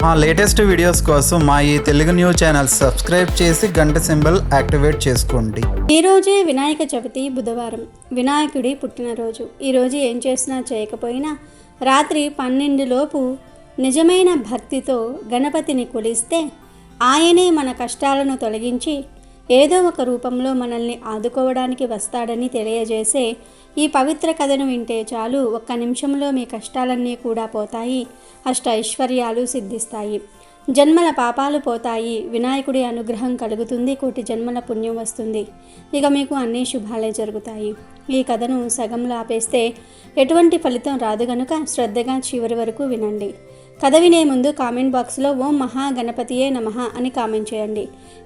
మా latest videos కోసం మా ఈ తెలుగు న్యూస్ ఛానల్ సబ్స్క్రైబ్ చేసి గంట సింబల్ యాక్టివేట్ చేసుకోండి. ఈరోజే వినాయక చవితి బుధవారం, వినాయకుడి పుట్టినరోజు. ఈరోజు ఏం చేసినా చేయకపోయినా రాత్రి 12 లోపు నిజమైన భక్తితో గణపతిని కొలిస్తే ఆయనే మన కష్టాలను తొలగించి ఏదో ఒక రూపంలో మనల్ని ఆదుకోవడానికి వస్తాడని తెలియజేసే ఈ పవిత్ర కథను వింటే చాలు, ఒక్క నిమిషంలో మీ కష్టాలన్నీ కూడా పోతాయి, అష్ట ఐశ్వర్యాలు సిద్ధిస్తాయి, జన్మల పాపాలు పోతాయి, వినాయకుడి అనుగ్రహం కలుగుతుంది, కోటి జన్మల పుణ్యం వస్తుంది, ఇక మీకు అన్ని శుభాలే జరుగుతాయి. ఈ కథను సగంలో ఆపేస్తే ఎటువంటి ఫలితం రాదు గనుక శ్రద్ధగా చివరి వరకు వినండి. కథ వినే ముందు కామెంట్ బాక్స్లో ఓం మహాగణపతియే నమః అని కామెంట్ చేయండి.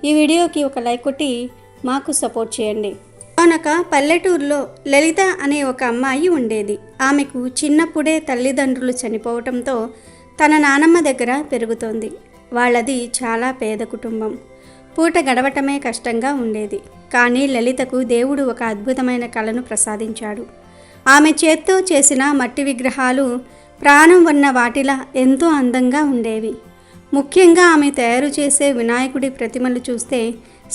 ఈ వీడియోకి ఒక లైక్ కొట్టి మాకు సపోర్ట్ చేయండి. ఒక పల్లెటూరులో లలిత అనే ఒక అమ్మాయి ఉండేది. ఆమెకు చిన్నప్పుడే తల్లిదండ్రులు చనిపోవటంతో తన నానమ్మ దగ్గర పెరుగుతోంది. వాళ్ళది చాలా పేద కుటుంబం. పూట గడవటమే కష్టంగా ఉండేది. కానీ లలితకు దేవుడు ఒక అద్భుతమైన కళను ప్రసాదించాడు. ఆమె చేత్తో చేసిన మట్టి విగ్రహాలు ప్రాణం ఉన్న వాటిలా ఎంతో అందంగా ఉండేవి. ముఖ్యంగా ఆమె తయారు చేసే వినాయకుడి ప్రతిమలు చూస్తే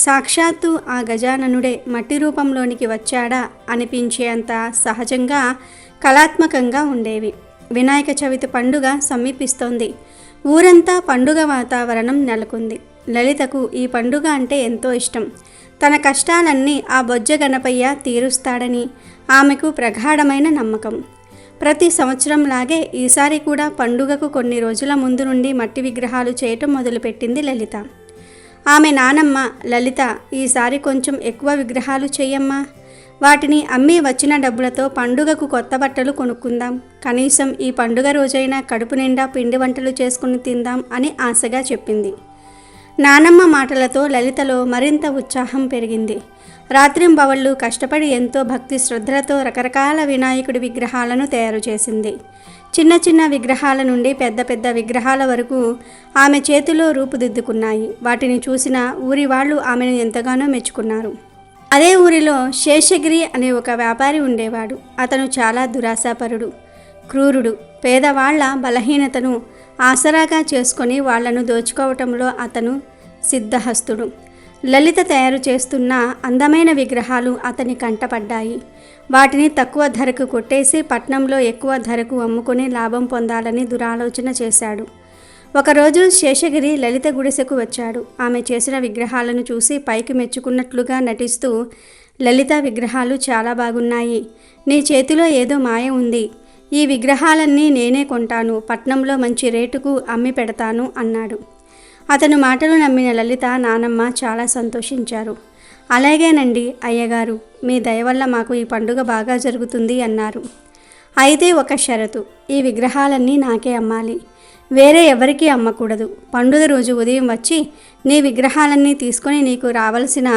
సాక్షాత్తు ఆ గజాననుడే మట్టి రూపంలోనికి వచ్చాడా అనిపించేంత సహజంగా కళాత్మకంగా ఉండేవి. వినాయక చవితి పండుగ సమీపిస్తోంది. ఊరంతా పండుగ వాతావరణం నెలకొంది. లలితకు ఈ పండుగ అంటే ఎంతో ఇష్టం. తన కష్టాలన్నీ ఆ బొజ్జ గణపయ్య తీరుస్తాడని ఆమెకు ప్రగాఢమైన నమ్మకం. ప్రతి సంవత్సరంలాగే ఈసారి కూడా పండుగకు కొన్ని రోజుల ముందు నుండి మట్టి విగ్రహాలు చేయటం మొదలుపెట్టింది లలిత. ఆమె నానమ్మ, లలిత ఈసారి కొంచెం ఎక్కువ విగ్రహాలు చేయమ్మా, వాటిని అమ్మి వచ్చిన డబ్బులతో పండుగకు కొత్త బట్టలు కొనుక్కుందాం, కనీసం ఈ పండుగ రోజైనా కడుపు నిండా పిండి వంటలు చేసుకుని తిందాం అని ఆశగా చెప్పింది. నానమ్మ మాటలతో లలితలో మరింత ఉత్సాహం పెరిగింది. రాత్రింబవళ్ళు కష్టపడి ఎంతో భక్తి శ్రద్ధలతో రకరకాల వినాయకుడి విగ్రహాలను తయారు చేసింది. చిన్న చిన్న విగ్రహాల నుండి పెద్ద పెద్ద విగ్రహాల వరకు ఆమె చేతిలో రూపుదిద్దుకున్నాయి. వాటిని చూసిన ఊరి వాళ్ళు ఆమెను ఎంతగానో మెచ్చుకున్నారు. అదే ఊరిలో శేషగిరి అనే ఒక వ్యాపారి ఉండేవాడు. అతను చాలా దురాశాపరుడు, క్రూరుడు. పేదవాళ్ల బలహీనతను ఆసరాగా చేసుకొని వాళ్లను దోచుకోవటంలో అతను సిద్ధహస్తుడు. లలిత తయారు చేస్తున్న అందమైన విగ్రహాలు అతని కంటపడ్డాయి. వాటిని తక్కువ ధరకు కొట్టేసి పట్నంలో ఎక్కువ ధరకు అమ్ముకొని లాభం పొందాలని దురాలోచన చేశాడు. ఒకరోజు శేషగిరి లలిత గుడిసెకు వచ్చాడు. ఆమె చేసిన విగ్రహాలను చూసి పైకి మెచ్చుకున్నట్లుగా నటిస్తూ, లలిత విగ్రహాలు చాలా బాగున్నాయి, నీ చేతిలో ఏదో మాయ ఉంది, ఈ విగ్రహాలన్నీ నేనే కొంటాను, పట్నంలో మంచి రేటుకు అమ్మి పెడతాను అన్నాడు. అతను మాటలు నమ్మిన లలిత, నానమ్మ చాలా సంతోషించారు. అలాగేనండి అయ్యగారు, మీ దయ వల్ల మాకు ఈ పండుగ బాగా జరుగుతుంది అన్నారు. అయితే ఒక షరతు, ఈ విగ్రహాలన్నీ నాకే అమ్మాలి, వేరే ఎవరికీ అమ్మకూడదు. పండుగ రోజు ఉదయం వచ్చి నీ విగ్రహాలన్నీ తీసుకొని నీకు రావాల్సిన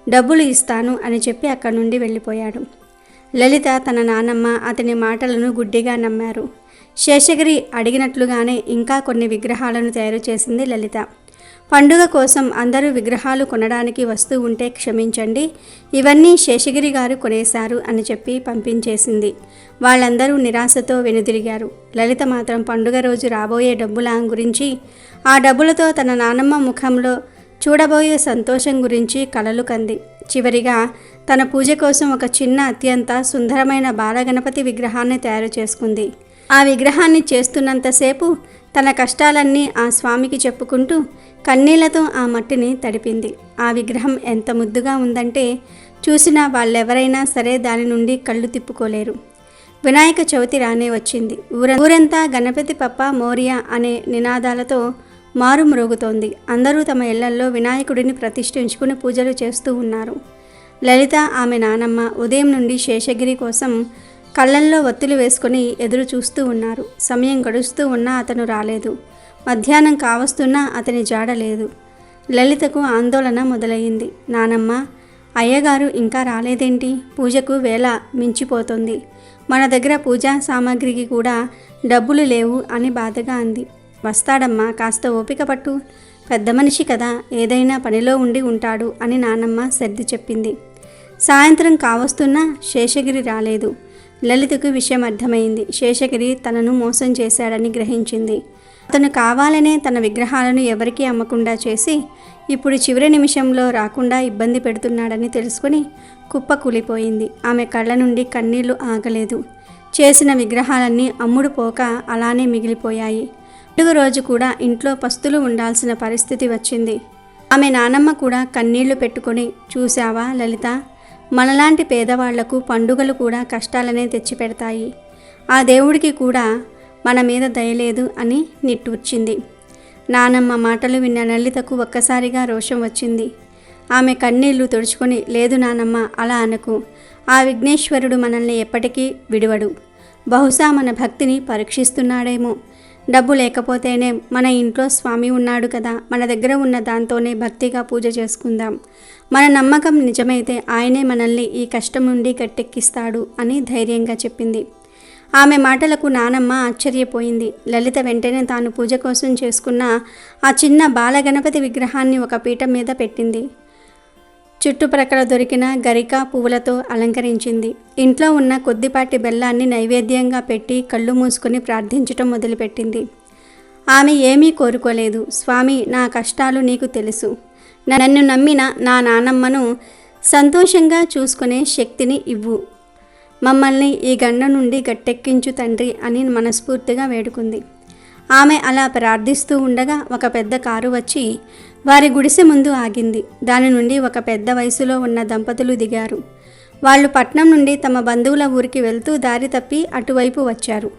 డబ్బులు ఇస్తాను అని చెప్పి అక్కడి నుండి వెళ్ళిపోయాడు. లలిత, తన నానమ్మ అతని మాటలను గుడ్డిగా నమ్మారు. శేషగిరి అడిగినట్లుగానే ఇంకా కొన్ని విగ్రహాలను తయారు చేసింది లలిత. పండుగ కోసం అందరూ విగ్రహాలు కొనడానికి వస్తూ ఉంటే క్షమించండి, ఇవన్నీ శేషగిరి గారు కొనేశారు అని చెప్పి పంపించేసింది. వాళ్ళందరూ నిరాశతో వెనుదిరిగారు. లలిత మాత్రం పండుగ రోజు రాబోయే డబ్బుల గురించి, ఆ డబ్బులతో తన నానమ్మ ముఖంలో చూడబోయే సంతోషం గురించి కలలు కంది. చివరిగా తన పూజ కోసం ఒక చిన్న అత్యంత సుందరమైన బాలగణపతి విగ్రహాన్ని తయారు చేసుకుంది. ఆ విగ్రహాన్ని చేస్తున్నంతసేపు తన కష్టాలన్నీ ఆ స్వామికి చెప్పుకుంటూ కన్నీళ్లతో ఆ మట్టిని తడిపింది. ఆ విగ్రహం ఎంత ముద్దుగా ఉందంటే చూసినా వాళ్ళెవరైనా సరే దాని నుండి కళ్ళు తిప్పుకోలేరు. వినాయక చవితి రానే వచ్చింది. ఊరంతా గణపతి పప్ప మోరియా అనే నినాదాలతో మారుమ్రోగుతోంది. అందరూ తమ ఇళ్లల్లో వినాయకుడిని ప్రతిష్ఠించుకుని పూజలు చేస్తూ ఉన్నారు. లలిత, ఆమె నానమ్మ ఉదయం నుండి శేషగిరి కోసం కళ్ళల్లో ఒత్తులు వేసుకొని ఎదురు చూస్తూ ఉన్నారు. సమయం గడుస్తూ ఉన్నా అతను రాలేదు. మధ్యాహ్నం కావస్తున్నా అతని జాడ లేదు. లలితకు ఆందోళన మొదలయ్యింది. నానమ్మ, అయ్యగారు ఇంకా రాలేదేంటి? పూజకు వేళ మించిపోతుంది, మన దగ్గర పూజా సామాగ్రికి కూడా డబ్బులు లేవు అని బాధగా అంది. వస్తాడమ్మా, కాస్త ఓపిక పట్టు, పెద్ద మనిషి కదా, ఏదైనా పనిలో ఉండి ఉంటాడు అని నానమ్మ సర్ది చెప్పింది. సాయంత్రం కావస్తున్నా శేషగిరి రాలేదు. లలితకు విషయం అర్థమైంది. శేషగిరి తనను మోసం చేశాడని గ్రహించింది. అతను కావాలనే తన విగ్రహాలను ఎవరికీ అమ్మకుండా చేసి ఇప్పుడు చివరి నిమిషంలో రాకుండా ఇబ్బంది పెడుతున్నాడని తెలుసుకుని కుప్ప కూలిపోయింది. ఆమె కళ్ళ నుండి కన్నీళ్లు ఆగలేదు. చేసిన విగ్రహాలన్నీ అమ్ముడు పోక అలానే మిగిలిపోయాయి. పండుగ రోజు కూడా ఇంట్లో పస్తులు ఉండాల్సిన పరిస్థితి వచ్చింది. ఆమె నానమ్మ కూడా కన్నీళ్లు పెట్టుకొని, చూశావా లలిత, మనలాంటి పేదవాళ్లకు పండుగలు కూడా కష్టాలనే తెచ్చిపెడతాయి. ఆ దేవుడికి కూడా మన మీద దయలేదు అని నిట్టూర్చింది. నానమ్మ మాటలు విన్న లలితకు ఒక్కసారిగా రోషం వచ్చింది. ఆమె కన్నీళ్లు తుడుచుకొని, లేదు నానమ్మ, అలా అనకు. ఆ విఘ్నేశ్వరుడు మనల్ని ఎప్పటికీ విడువడు. బహుశా మన భక్తిని పరీక్షిస్తున్నాడేమో. డబ్బు లేకపోతేనే మన ఇంట్లో స్వామి ఉన్నాడు కదా, మన దగ్గర ఉన్న దాంతోనే భక్తిగా పూజ చేసుకుందాం. మన నమ్మకం నిజమైతే ఆయనే మనల్ని ఈ కష్టం నుండి గట్టెక్కిస్తాడు అని ధైర్యంగా చెప్పింది. ఆమె మాటలకు నానమ్మ ఆశ్చర్యపోయింది. లలిత వెంటనే తాను పూజ కోసం చేసుకున్న ఆ చిన్న బాలగణపతి విగ్రహాన్ని ఒక పీఠం మీద పెట్టింది. చుట్టుప్రక్కల దొరికిన గరిక పువ్వులతో అలంకరించింది. ఇంట్లో ఉన్న కొద్దిపాటి బెల్లాన్ని నైవేద్యంగా పెట్టి కళ్ళు మూసుకొని ప్రార్థించటం మొదలుపెట్టింది. ఆమె ఏమీ కోరుకోలేదు. స్వామి, నా కష్టాలు నీకు తెలుసు. నన్ను నమ్మిన నా నానమ్మను సంతోషంగా చూసుకునే శక్తిని ఇవ్వు. మమ్మల్ని ఈ గండ నుండి గట్టెక్కించు తండ్రి అని మనస్ఫూర్తిగా వేడుకుంది. ఆమె అలా ప్రార్థిస్తూ ఉండగా ఒక పెద్ద కారు వచ్చి వారి గుడిసె ముందు ఆగింది. దాని నుండి ఒక పెద్ద వయసులో ఉన్న దంపతులు దిగారు. వాళ్ళు పట్నం నుండి తమ బంధువుల ఊరికి వెళ్తూ దారి తప్పి అటువైపు వచ్చారు.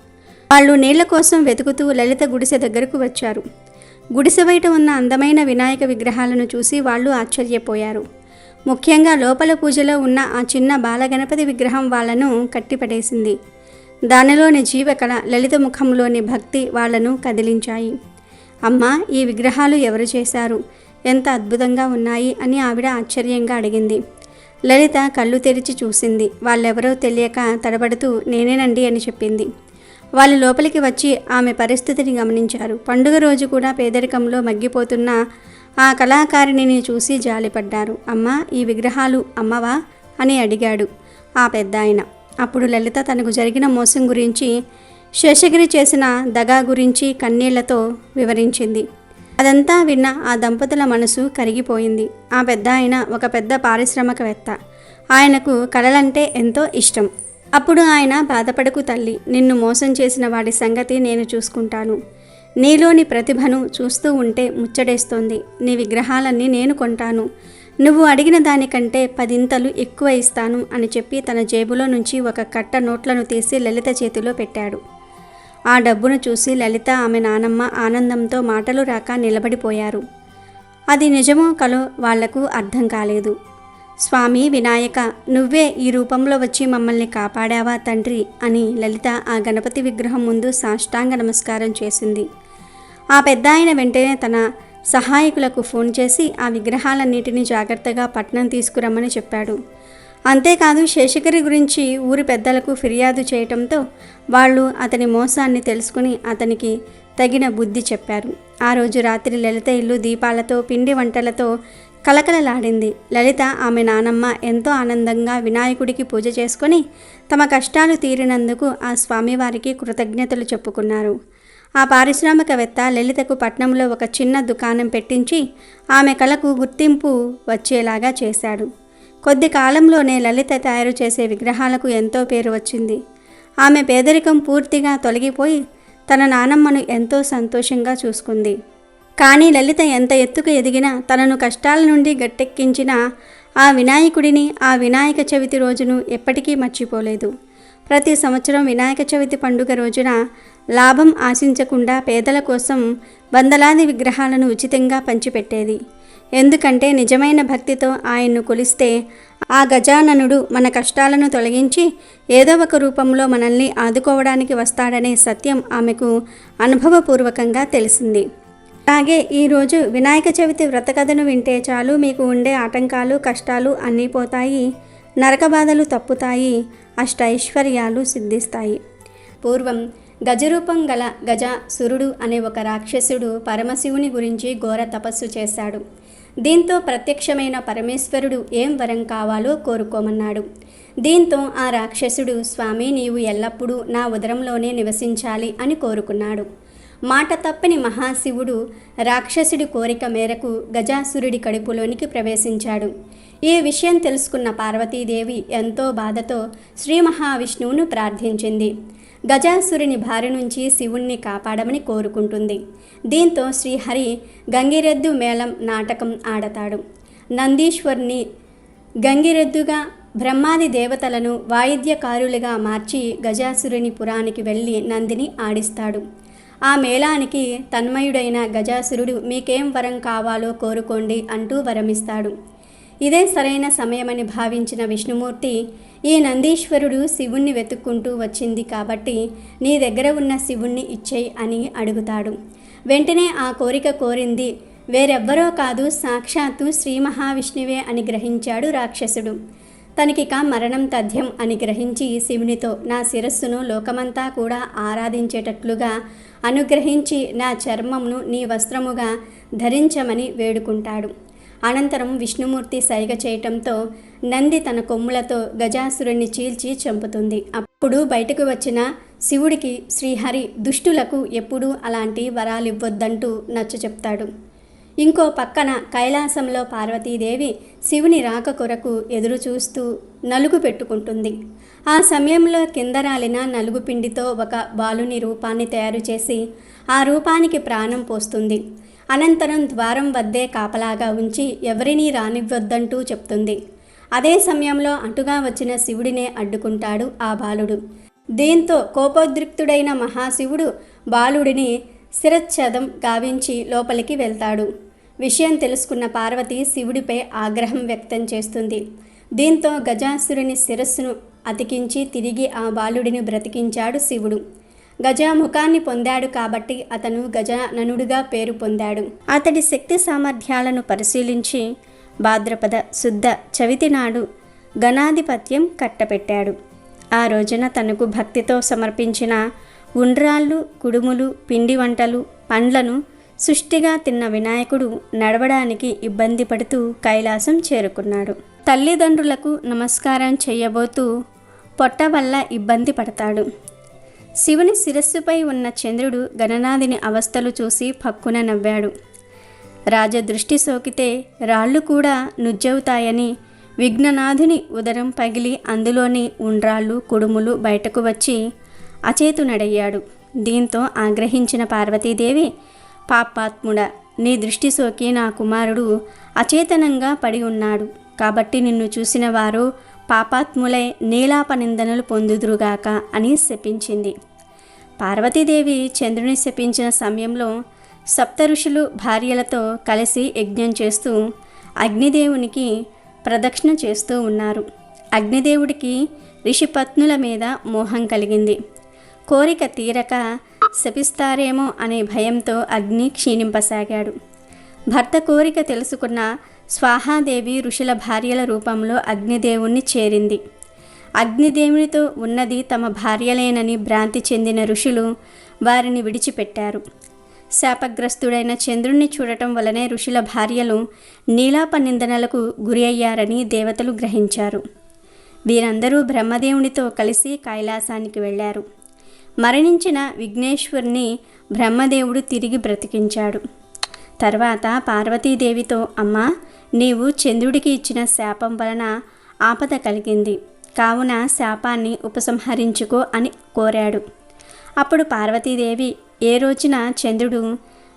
వాళ్ళు నీళ్ల కోసం వెతుకుతూ లలిత గుడిసె దగ్గరకు వచ్చారు. గుడిసె బయట ఉన్న అందమైన వినాయక విగ్రహాలను చూసి వాళ్ళు ఆశ్చర్యపోయారు. ముఖ్యంగా లోపల పూజలో ఉన్న ఆ చిన్న బాలగణపతి విగ్రహం వాళ్లను కట్టిపడేసింది. దానిలోని జీవకళ, లలిత ముఖంలోని భక్తి వాళ్లను కదిలించాయి. అమ్మా, ఈ విగ్రహాలు ఎవరు చేశారు? ఎంత అద్భుతంగా ఉన్నాయి అని ఆవిడ ఆశ్చర్యంగా అడిగింది. లలిత కళ్ళు తెరిచి చూసింది. వాళ్ళెవరో తెలియక తడబడుతూ నేనేనండి అని చెప్పింది. వాళ్ళు లోపలికి వచ్చి ఆమె పరిస్థితిని గమనించారు. పండుగ రోజు కూడా పేదరికంలో మగ్గిపోతున్న ఆ కళాకారిణిని చూసి జాలిపడ్డారు. అమ్మా, ఈ విగ్రహాలు అమ్మవా అని అడిగాడు ఆ పెద్దాయన. అప్పుడు లలిత తనకు జరిగిన మోసం గురించి, శేషగిరి చేసిన దగా గురించి కన్నీళ్లతో వివరించింది. అదంతా విన్న ఆ దంపతుల మనసు కరిగిపోయింది. ఆ పెద్దాయన ఒక పెద్ద పారిశ్రామికవేత్త. ఆయనకు కళలంటే ఎంతో ఇష్టం. అప్పుడు ఆయన, బాధపడకు తల్లి, నిన్ను మోసం చేసిన వాడి సంగతి నేను చూసుకుంటాను. నీలోని ప్రతిభను చూస్తూ ఉంటే ముచ్చడేస్తోంది. నీ విగ్రహాలన్నీ నేను కొంటాను. నువ్వు అడిగిన దానికంటే 10 ఎక్కువ ఇస్తాను అని చెప్పి తన జేబులో నుంచి ఒక కట్ట నోట్లను తీసి లలిత చేతిలో పెట్టాడు. ఆ డబ్బును చూసి లలిత, ఆమె నానమ్మ ఆనందంతో మాటలు రాక నిలబడిపోయారు. అది నిజమో కలో వాళ్లకు అర్థం కాలేదు. స్వామి వినాయక, నువ్వే ఈ రూపంలో వచ్చి మమ్మల్ని కాపాడావా తండ్రి అని లలిత ఆ గణపతి విగ్రహం ముందు సాష్టాంగ నమస్కారం చేసింది. ఆ పెద్దాయన వెంటనే తన సహాయకులకు ఫోన్ చేసి ఆ విగ్రహాలన్నిటినీ జాగ్రత్తగా పట్నం తీసుకురమ్మని చెప్పాడు. అంతేకాదు, శేషగిరి గురించి ఊరి పెద్దలకు ఫిర్యాదు చేయటంతో వాళ్ళు అతని మోసాన్ని తెలుసుకుని అతనికి తగిన బుద్ధి చెప్పారు. ఆ రోజు రాత్రి లలిత ఇల్లు దీపాలతో, పిండి వంటలతో కలకలలాడింది. లలిత, ఆమె నానమ్మ ఎంతో ఆనందంగా వినాయకుడికి పూజ చేసుకొని తమ కష్టాలు తీరినందుకు ఆ స్వామివారికి కృతజ్ఞతలు చెప్పుకున్నారు. ఆ పారిశ్రామికవేత్త లలితకు పట్నంలో ఒక చిన్న దుకాణం పెట్టించి ఆమె కళకు గుర్తింపు వచ్చేలాగా చేశాడు. కొద్ది కాలంలోనే లలిత తయారు చేసే విగ్రహాలకు ఎంతో పేరు వచ్చింది. ఆమె పేదరికం పూర్తిగా తొలగిపోయి తన నానమ్మను ఎంతో సంతోషంగా చూసుకుంది. కానీ లలిత ఎంత ఎత్తుకు ఎదిగినా తనను కష్టాల నుండి గట్టెక్కించిన ఆ వినాయకుడిని, ఆ వినాయక చవితి రోజును ఎప్పటికీ మర్చిపోలేదు. ప్రతి సంవత్సరం వినాయక చవితి పండుగ రోజున లాభం ఆశించకుండా పేదల కోసం వందలాది విగ్రహాలను ఉచితంగా పంచిపెట్టేది. ఎందుకంటే నిజమైన భక్తితో ఆయన్ను కొలిస్తే ఆ గజాననుడు మన కష్టాలను తొలగించి ఏదో ఒక రూపంలో మనల్ని ఆదుకోవడానికి వస్తాడనే సత్యం ఆమెకు అనుభవపూర్వకంగా తెలిసింది. అలాగే ఈరోజు వినాయక చవితి వ్రతకథను వింటే చాలు మీకు ఉండే ఆటంకాలు, కష్టాలు అన్నీ పోతాయి, నరక బాధలు తప్పుతాయి, అష్టైశ్వర్యాలు సిద్ధిస్తాయి. పూర్వం గజరూపం గల గజాసురుడు అనే ఒక రాక్షసుడు పరమశివుని గురించి ఘోర తపస్సు చేశాడు. దీంతో ప్రత్యక్షమైన పరమేశ్వరుడు ఏం వరం కావాలో కోరుకోమన్నాడు. దీంతో ఆ రాక్షసుడు, స్వామి నీవు ఎల్లప్పుడూ నా ఉదరంలోనే నివసించాలి అని కోరుకున్నాడు. మాట తప్పని మహాశివుడు రాక్షసుడి కోరిక మేరకు గజాసురుడి కడుపులోనికి ప్రవేశించాడు. ఈ విషయం తెలుసుకున్న పార్వతీదేవి ఎంతో బాధతో శ్రీ మహావిష్ణువును ప్రార్థించింది. గజాసురుని బారి నుంచి శివుణ్ణి కాపాడమని కోరుకుంటుంది. దీంతో శ్రీహరి గంగిరెద్దు మేళం నాటకం ఆడతాడు. నందీశ్వరుని గంగిరెద్దుగా, బ్రహ్మాది దేవతలను వాయిద్యకారులుగా మార్చి గజాసురుని పురానికి వెళ్ళి నందిని ఆడిస్తాడు. ఆ మేళానికి తన్మయుడైన గజాసురుడు మీకేం వరం కావాలో కోరుకోండి అంటూ వరమిస్తాడు. ఇదే సరైన సమయమని భావించిన విష్ణుమూర్తి, ఈ నందీశ్వరుడు శివుణ్ణి వెతుక్కుంటూ వచ్చింది కాబట్టి నీ దగ్గర ఉన్న శివుణ్ణి ఇచ్చేయి అని అడుగుతాడు. వెంటనే ఆ కోరిక కోరింది వేరెవ్వరో కాదు, సాక్షాత్తు శ్రీ మహావిష్ణువే అని గ్రహించాడు రాక్షసుడు. తనకిక మరణం తథ్యం అని గ్రహించి శివునితో నా శిరస్సును లోకమంతా కూడా ఆరాధించేటట్లుగా అనుగ్రహించి నా చర్మమును నీ వస్త్రముగా ధరించమని వేడుకుంటాడు. అనంతరం విష్ణుమూర్తి సైగ చేయటంతో నంది తన కొమ్ములతో గజాసురుణ్ణి చీల్చి చంపుతుంది. అప్పుడు బయటకు వచ్చిన శివుడికి శ్రీహరి దుష్టులకు ఎప్పుడూ అలాంటి వరాలివ్వొద్దంటూ నచ్చ చెప్తాడు. ఇంకో పక్కన కైలాసంలో పార్వతీదేవి శివుని రాక కొరకు ఎదురు చూస్తూ నలుగు పెట్టుకుంటుంది. ఆ సమయంలో కింద రాలిన నలుగు పిండితో ఒక బాలుని రూపాన్ని తయారు చేసి ఆ రూపానికి ప్రాణం పోస్తుంది. అనంతరం ద్వారం వద్దే కాపలాగా ఉంచి ఎవరినీ రానివ్వొద్దంటూ చెప్తుంది. అదే సమయంలో అటుగా వచ్చిన శివుడినే అడ్డుకుంటాడు ఆ బాలుడు. దీంతో కోపోద్రిక్తుడైన మహాశివుడు బాలుడిని శిరచ్ఛేదం గావించి లోపలికి వెళ్తాడు. విషయం తెలుసుకున్న పార్వతి శివుడిపై ఆగ్రహం వ్యక్తం చేస్తుంది. దీంతో గజాసురుని శిరస్సును అతికించి తిరిగి ఆ బాలుడిని బ్రతికించాడు శివుడు. గజాముఖాన్ని పొందాడు కాబట్టి అతను గజాననుడిగా పేరు పొందాడు. అతడి శక్తి సామర్థ్యాలను పరిశీలించి భాద్రపద శుద్ధ చవితి నాడు గణాధిపత్యం కట్టపెట్టాడు. ఆ రోజున తనకు భక్తితో సమర్పించిన ఉండ్రాళ్ళు, కుడుములు, పిండి వంటలు, పండ్లను సుష్టిగా తిన్న వినాయకుడు నడవడానికి ఇబ్బంది పడుతూ కైలాసం చేరుకున్నాడు. తల్లిదండ్రులకు నమస్కారం చేయబోతూ పొట్ట వల్ల ఇబ్బంది పడతాడు. శివుని శిరస్సుపై ఉన్న చంద్రుడు గణనాథుని అవస్థలు చూసి పక్కున నవ్వాడు. రాజదృష్టి సోకితే రాళ్ళు కూడా నుజ్జవుతాయని విఘ్ననాథుని ఉదరం పగిలి అందులోని ఉండ్రాళ్ళు, కుడుములు బయటకు వచ్చి అచేతునడయ్యాడు. దీంతో ఆగ్రహించిన పార్వతీదేవి, పాపాత్ముడా, నీ దృష్టి సోకి నా కుమారుడు అచేతనంగా పడి ఉన్నాడు కాబట్టి నిన్ను చూసిన వారు పాపాత్ములై నీలాప నిందనలు పొందుదురుగాక అని శపించింది. పార్వతీదేవి చంద్రుని శపించిన సమయంలో సప్త ఋషులు భార్యలతో కలిసి యజ్ఞం చేస్తూ అగ్నిదేవునికి ప్రదక్షిణ చేస్తూ ఉన్నారు. అగ్నిదేవుడికి ఋషిపత్నుల మీద మోహం కలిగింది. కోరిక తీరక శపిస్తారేమో అనే భయంతో అగ్ని క్షీణింపసాగాడు. భర్త కోరిక తెలుసుకున్న స్వాహాదేవి ఋషుల భార్యల రూపంలో అగ్నిదేవుణ్ణి చేరింది. అగ్నిదేవునితో ఉన్నది తమ భార్యలేనని భ్రాంతి చెందిన ఋషులు వారిని విడిచిపెట్టారు. శాపగ్రస్తుడైన చంద్రుణ్ణి చూడటం వలనే ఋషుల భార్యలు నీలాప నిందనలకు గురి అయ్యారని దేవతలు గ్రహించారు. వీరందరూ బ్రహ్మదేవునితో కలిసి కైలాసానికి వెళ్ళారు. మరణించిన విఘ్నేశ్వరుని బ్రహ్మదేవుడు తిరిగి బ్రతికించాడు. తర్వాత పార్వతీదేవితో, అమ్మా, నీవు చంద్రుడికి ఇచ్చిన శాపం వలన ఆపద కలిగింది కావున శాపాన్ని ఉపసంహరించుకో అని కోరాడు. అప్పుడు పార్వతీదేవి, ఏ రోజున చంద్రుడు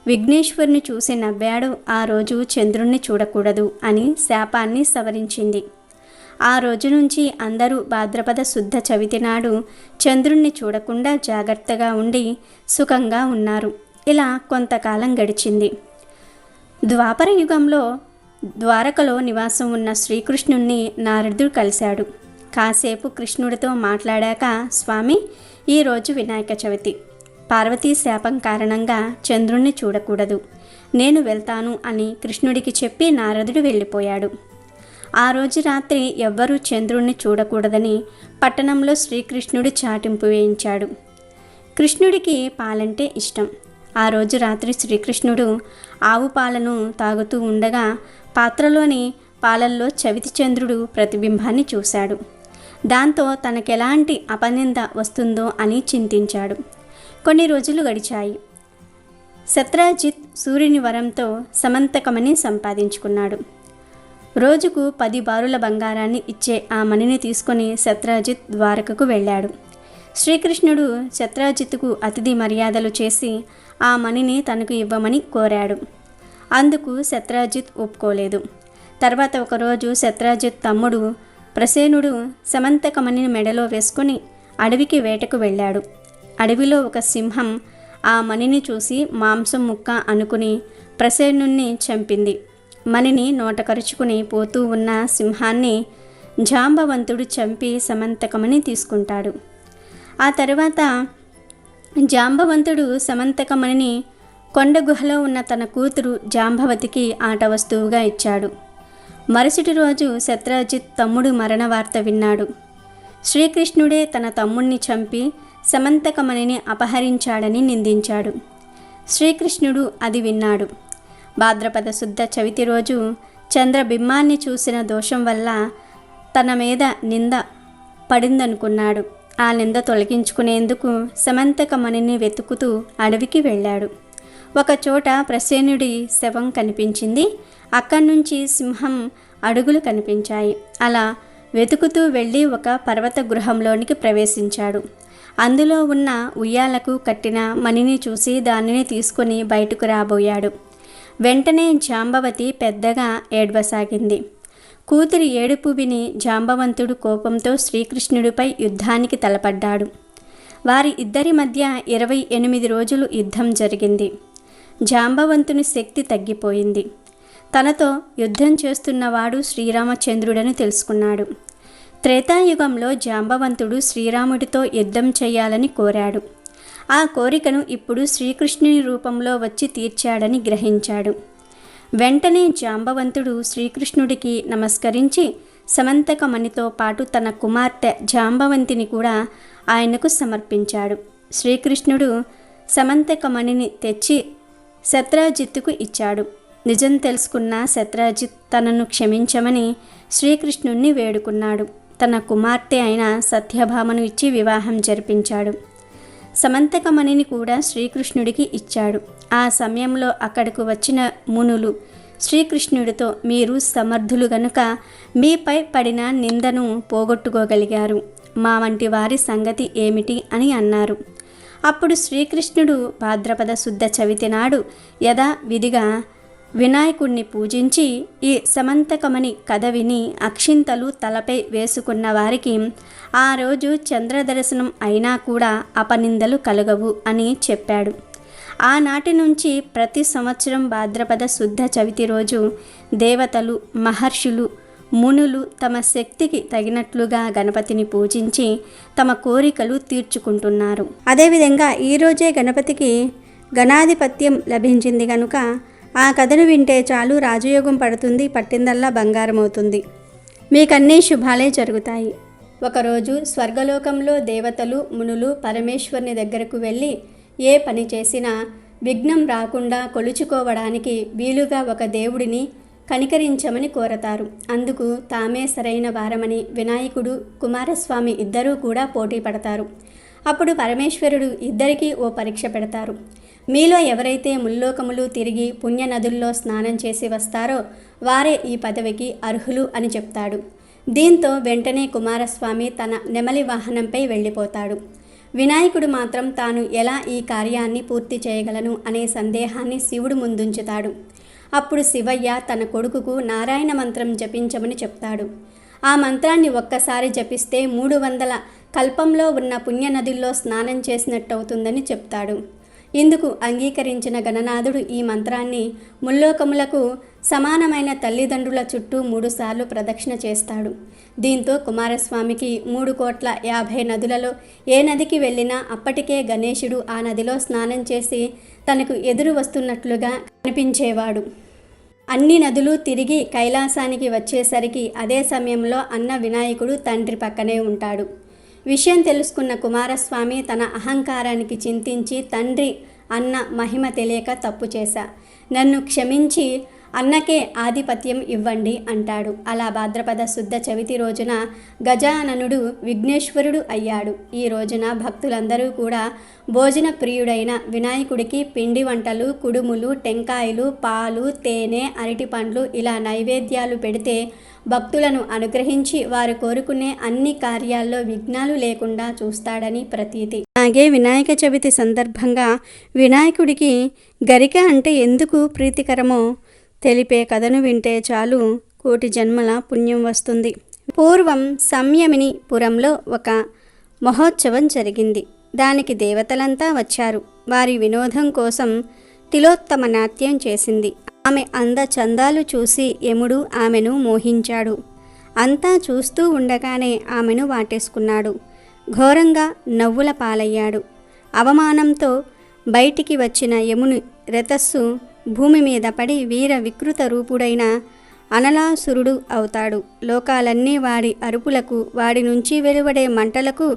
విఘ్నేశ్వరుని చూసి నవ్వాడో ఆ రోజు చంద్రుణ్ణి చూడకూడదు అని శాపాన్ని సవరించింది. ఆ రోజు నుంచి అందరూ భాద్రపద శుద్ధ చవితి నాడు చంద్రుణ్ణి చూడకుండా జాగ్రత్తగా ఉండి సుఖంగా ఉన్నారు. ఇలా కొంతకాలం గడిచింది. ద్వాపర యుగంలో ద్వారకలో నివాసం ఉన్న శ్రీకృష్ణుణ్ణి నారదుడు కలిశాడు. కాసేపు కృష్ణుడితో మాట్లాడాక, స్వామి, ఈరోజు వినాయక చవితి. పార్వతీ శాపం కారణంగా చంద్రుణ్ణి చూడకూడదు, నేను వెళ్తాను అని కృష్ణుడికి చెప్పి నారదుడు వెళ్ళిపోయాడు. ఆ రోజు రాత్రి ఎవ్వరూ చంద్రుణ్ణి చూడకూడదని పట్టణంలో శ్రీకృష్ణుడు చాటింపు వేయించాడు. కృష్ణుడికి పాలంటే ఇష్టం. ఆ రోజు రాత్రి శ్రీకృష్ణుడు ఆవు పాలను తాగుతూ ఉండగా పాత్రలోని పాలల్లో చవితి చంద్రుడు ప్రతిబింబాన్ని చూశాడు. దాంతో తనకెలాంటి అపనింద వస్తుందో అని చింతించాడు. కొన్ని రోజులు గడిచాయి. సత్రాజిత్ సూర్యుని వరంతో సమంతకమణి సంపాదించుకున్నాడు. రోజుకు 10 బారుల బంగారాన్ని ఇచ్చే ఆ మణిని తీసుకొని సత్రాజిత్ ద్వారకకు వెళ్ళాడు. శ్రీకృష్ణుడు సత్రాజిత్కు అతిథి మర్యాదలు చేసి ఆ మణిని తనకు ఇవ్వమని కోరాడు. అందుకు సత్రాజిత్ ఒప్పుకోలేదు. తర్వాత ఒకరోజు సత్రాజిత్ తమ్ముడు ప్రసేనుడు సమంతకమణిని మెడలో వేసుకొని అడవికి వేటకు వెళ్ళాడు. అడవిలో ఒక సింహం ఆ మణిని చూసి మాంసం ముక్క అనుకుని ప్రసేనుణ్ణి చంపింది. మణిని నోటకరుచుకుని పోతూ ఉన్న సింహాన్ని జాంబవంతుడు చంపి సమంతకమణి తీసుకుంటాడు. ఆ తర్వాత జాంబవంతుడు సమంతకమణిని కొండ గుహలో ఉన్న తన కూతురు జాంబవతికి ఆట వస్తువుగా ఇచ్చాడు. మరుసటి రోజు సత్రాజిత్ తమ్ముడు మరణ వార్త విన్నాడు. శ్రీకృష్ణుడే తన తమ్ముణ్ణి చంపి సమంతకమణిని అపహరించాడని నిందించాడు. శ్రీకృష్ణుడు అది విన్నాడు. భాద్రపద శుద్ధ చవితి రోజు చంద్రబింబాన్ని చూసిన దోషం వల్ల తన మీద నింద పడిందనుకున్నాడు. ఆ నింద తొలగించుకునేందుకు సమంతకమణిని వెతుకుతూ అడవికి వెళ్ళాడు. ఒకచోట ప్రసేనుడి శవం కనిపించింది. అక్కడి నుంచి సింహం అడుగులు కనిపించాయి. అలా వెతుకుతూ వెళ్ళి ఒక పర్వత గృహంలోనికి ప్రవేశించాడు. అందులో ఉన్న ఉయ్యాలకు కట్టిన మణిని చూసి దానిని తీసుకొని బయటకు రాబోయాడు. వెంటనే జాంబవతి పెద్దగా ఏడ్వసాగింది. కూతురి ఏడుపు విని జాంబవంతుడు కోపంతో శ్రీకృష్ణుడిపై యుద్ధానికి తలపడ్డాడు. వారి ఇద్దరి మధ్య 28 రోజులు యుద్ధం జరిగింది. జాంబవంతుని శక్తి తగ్గిపోయింది. తనతో యుద్ధం చేస్తున్నవాడు శ్రీరామచంద్రుడని తెలుసుకున్నాడు. త్రేతాయుగంలో జాంబవంతుడు శ్రీరాముడితో యుద్ధం చేయాలని కోరాడు. ఆ కోరికను ఇప్పుడు శ్రీకృష్ణుని రూపంలో వచ్చి తీర్చాడని గ్రహించాడు. వెంటనే జాంబవంతుడు శ్రీకృష్ణుడికి నమస్కరించి సమంతకమణితో పాటు తన కుమార్తె జాంబవంతిని కూడా ఆయనకు సమర్పించాడు. శ్రీకృష్ణుడు సమంతకమణిని తెచ్చి సత్రాజిత్తుకు ఇచ్చాడు. నిజం తెలుసుకున్న సత్రాజిత్ తనను క్షమించమని శ్రీకృష్ణుణ్ణి వేడుకున్నాడు. తన కుమార్తె అయిన సత్యభామను ఇచ్చి వివాహం జరిపించాడు. సమంతకమణిని కూడా శ్రీకృష్ణుడికి ఇచ్చాడు. ఆ సమయంలో అక్కడకు వచ్చిన మునులు శ్రీకృష్ణుడితో, మీరు సమర్థులు గనుక మీపై పడిన నిందను పోగొట్టుకోగలిగారు. మా వంటి వారి సంగతి ఏమిటి అని అన్నారు. అప్పుడు శ్రీకృష్ణుడు భాద్రపద శుద్ధ చవితి నాడు యథావిధిగా వినాయకుణ్ణి పూజించి ఈ సమంతకమణి కథ విని అక్షింతలు తలపై వేసుకున్న వారికి ఆ రోజు చంద్రదర్శనం అయినా కూడా అపనిందలు కలగవు అని చెప్పాడు. ఆనాటి నుంచి ప్రతి సంవత్సరం భాద్రపద శుద్ధ చవితి రోజు దేవతలు, మహర్షులు, మునులు తమ శక్తికి తగినట్లుగా గణపతిని పూజించి తమ కోరికలు తీర్చుకుంటున్నారు. అదేవిధంగా ఈరోజే గణపతికి గణాధిపత్యం లభించింది కనుక ఆ కథను వింటే చాలు రాజయోగం పడుతుంది, పట్టిందల్లా బంగారం అవుతుంది. మీకన్నీ శుభాలే జరుగుతాయి. ఒకరోజు స్వర్గలోకంలో దేవతలు, మునులు పరమేశ్వరుని దగ్గరకు వెళ్ళి ఏ పని చేసినా విఘ్నం రాకుండా కొలుచుకోవడానికి వీలుగా ఒక దేవుడిని కనికరించమని కోరతారు. అందుకు తామే సరైన వారమని వినాయకుడు, కుమారస్వామి ఇద్దరూ కూడా పోటీ పడతారు. అప్పుడు పరమేశ్వరుడు ఇద్దరికీ ఓ పరీక్ష పెడతారు. మీలో ఎవరైతే ముల్లోకములు తిరిగి పుణ్యనదుల్లో స్నానం చేసి వస్తారో వారే ఈ పదవికి అర్హులు అని చెప్తాడు. దీంతో వెంటనే కుమారస్వామి తన నెమలి వాహనంపై వెళ్ళిపోతాడు. వినాయకుడు మాత్రం తాను ఎలా ఈ కార్యాన్ని పూర్తి చేయగలను అనే సందేహాన్ని శివుడు ముందుంచుతాడు. అప్పుడు శివయ్య తన కొడుకుకు నారాయణ మంత్రం జపించమని చెప్తాడు. ఆ మంత్రాన్ని ఒక్కసారి జపిస్తే 300 కల్పంలో ఉన్న పుణ్యనదుల్లో స్నానం చేసినట్టవుతుందని చెప్తాడు. ఇందుకు అంగీకరించిన గణనాథుడు ఈ మంత్రాన్ని ముల్లోకములకు సమానమైన తల్లిదండ్రుల చుట్టూ 3 సార్లు ప్రదక్షిణ చేస్తాడు. దీంతో కుమారస్వామికి 3,50,00,000 నదులలో ఏ నదికి వెళ్ళినా అప్పటికే గణేశుడు ఆ నదిలో స్నానం చేసి తనకు ఎదురు వస్తున్నట్లుగా కనిపించేవాడు. అన్ని నదులు తిరిగి కైలాసానికి వచ్చేసరికి అదే సమయంలో అన్న వినాయకుడు తండ్రి పక్కనే ఉంటాడు. విషయం తెలుసుకున్న కుమారస్వామి తన అహంకారానికి చింతించి తండ్రి అన్న మహిమ తెలియక తప్పు చేశా, నన్ను క్షమించి అన్నకే ఆధిపత్యం ఇవ్వండి అంటాడు. అలా భాద్రపద శుద్ధ చవితి రోజున గజాననుడు విఘ్నేశ్వరుడు అయ్యాడు. ఈ రోజున భక్తులందరూ కూడా భోజన ప్రియుడైన వినాయకుడికి పిండి వంటలు, కుడుములు, టెంకాయలు, పాలు, తేనె, అరటిపండ్లు ఇలా నైవేద్యాలు పెడితే భక్తులను అనుగ్రహించి వారు కోరుకునే అన్ని కార్యాల్లో విఘ్నాలు లేకుండా చూస్తాడని ప్రతీతి. అలాగే వినాయక చవితి సందర్భంగా వినాయకుడికి గరిక అంటే ఎందుకు ప్రీతికరమో తెలిపే కథను వింటే చాలు కోటి జన్మల పుణ్యం వస్తుంది. పూర్వం సంయమిని పురంలో ఒక మహోత్సవం జరిగింది. దానికి దేవతలంతా వచ్చారు. వారి వినోదం కోసం తిలోత్తమ నాట్యం చేసింది. ఆమె అందచందాలు చూసి యముడు ఆమెను మోహించాడు. అంతా చూస్తూ ఉండగానే ఆమెను వాటేసుకున్నాడు. ఘోరంగా నవ్వుల పాలయ్యాడు. అవమానంతో బయటికి వచ్చిన యముని రేతస్సు భూమి మీద పడి వీర వికృత రూపుడైన అనలాసురుడు అవుతాడు. లోకాలన్నీ వాడి అరుపులకు, వాడి నుంచి వెలువడే మంటలకు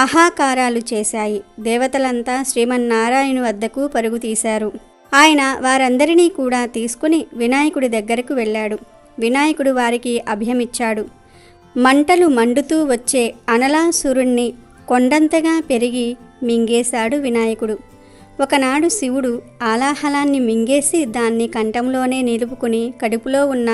ఆహాకారాలు చేశాయి. దేవతలంతా శ్రీమన్నారాయణు వద్దకు పరుగు తీశారు. ఆయన వారందరినీ కూడా తీసుకుని వినాయకుడి దగ్గరకు వెళ్ళాడు. వినాయకుడు వారికి అభయమిచ్చాడు. మంటలు మండుతూ వచ్చే అనలాసురుణ్ణి కొండంతగా పెరిగి మింగేశాడు వినాయకుడు. ఒకనాడు శివుడు ఆలాహలాన్ని మింగేసి దాన్ని కంఠంలోనే నిలుపుకుని కడుపులో ఉన్న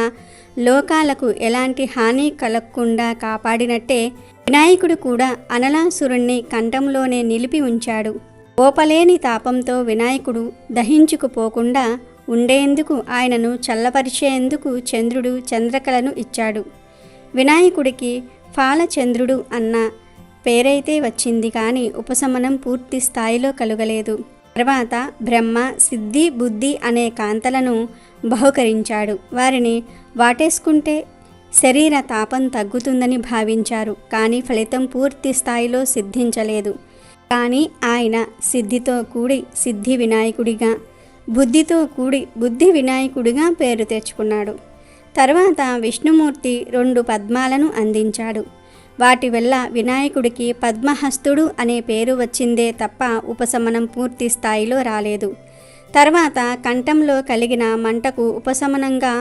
లోకాలకు ఎలాంటి హాని కలగకుండా కాపాడినట్టే వినాయకుడు కూడా అనలాసురుణ్ణి కంఠంలోనే నిలిపి ఉంచాడు. ఓపలేని తాపంతో వినాయకుడు దహించుకుపోకుండా ఉండేందుకు ఆయనను చల్లపరిచేందుకు చంద్రుడు చంద్రకళను ఇచ్చాడు. వినాయకుడికి ఫాలచంద్రుడు అన్న పేరైతే వచ్చింది, కానీ ఉపశమనం పూర్తి స్థాయిలో కలుగలేదు. తర్వాత బ్రహ్మ, సిద్ధి, బుద్ధి అనే కాంతలను బహుకరించాడు. వారిని వాటేసుకుంటే శరీర తాపం తగ్గుతుందని భావించారు, కానీ ఫలితం పూర్తి స్థాయిలో సిద్ధించలేదు. కానీ ఆయన సిద్ధితో కూడి సిద్ధి వినాయకుడిగా, బుద్ధితో కూడి బుద్ధి వినాయకుడిగా పేరు తెచ్చుకున్నాడు. తర్వాత విష్ణుమూర్తి 2 పద్మాలను అందించాడు. వాటి వల్ల వినాయకుడికి పద్మహస్తుడు అనే పేరు వచ్చిందే తప్ప ఉపశమనం పూర్తి స్థాయిలో రాలేదు. తర్వాత కంఠంలో కలిగిన మంటకు ఉపశమనంగా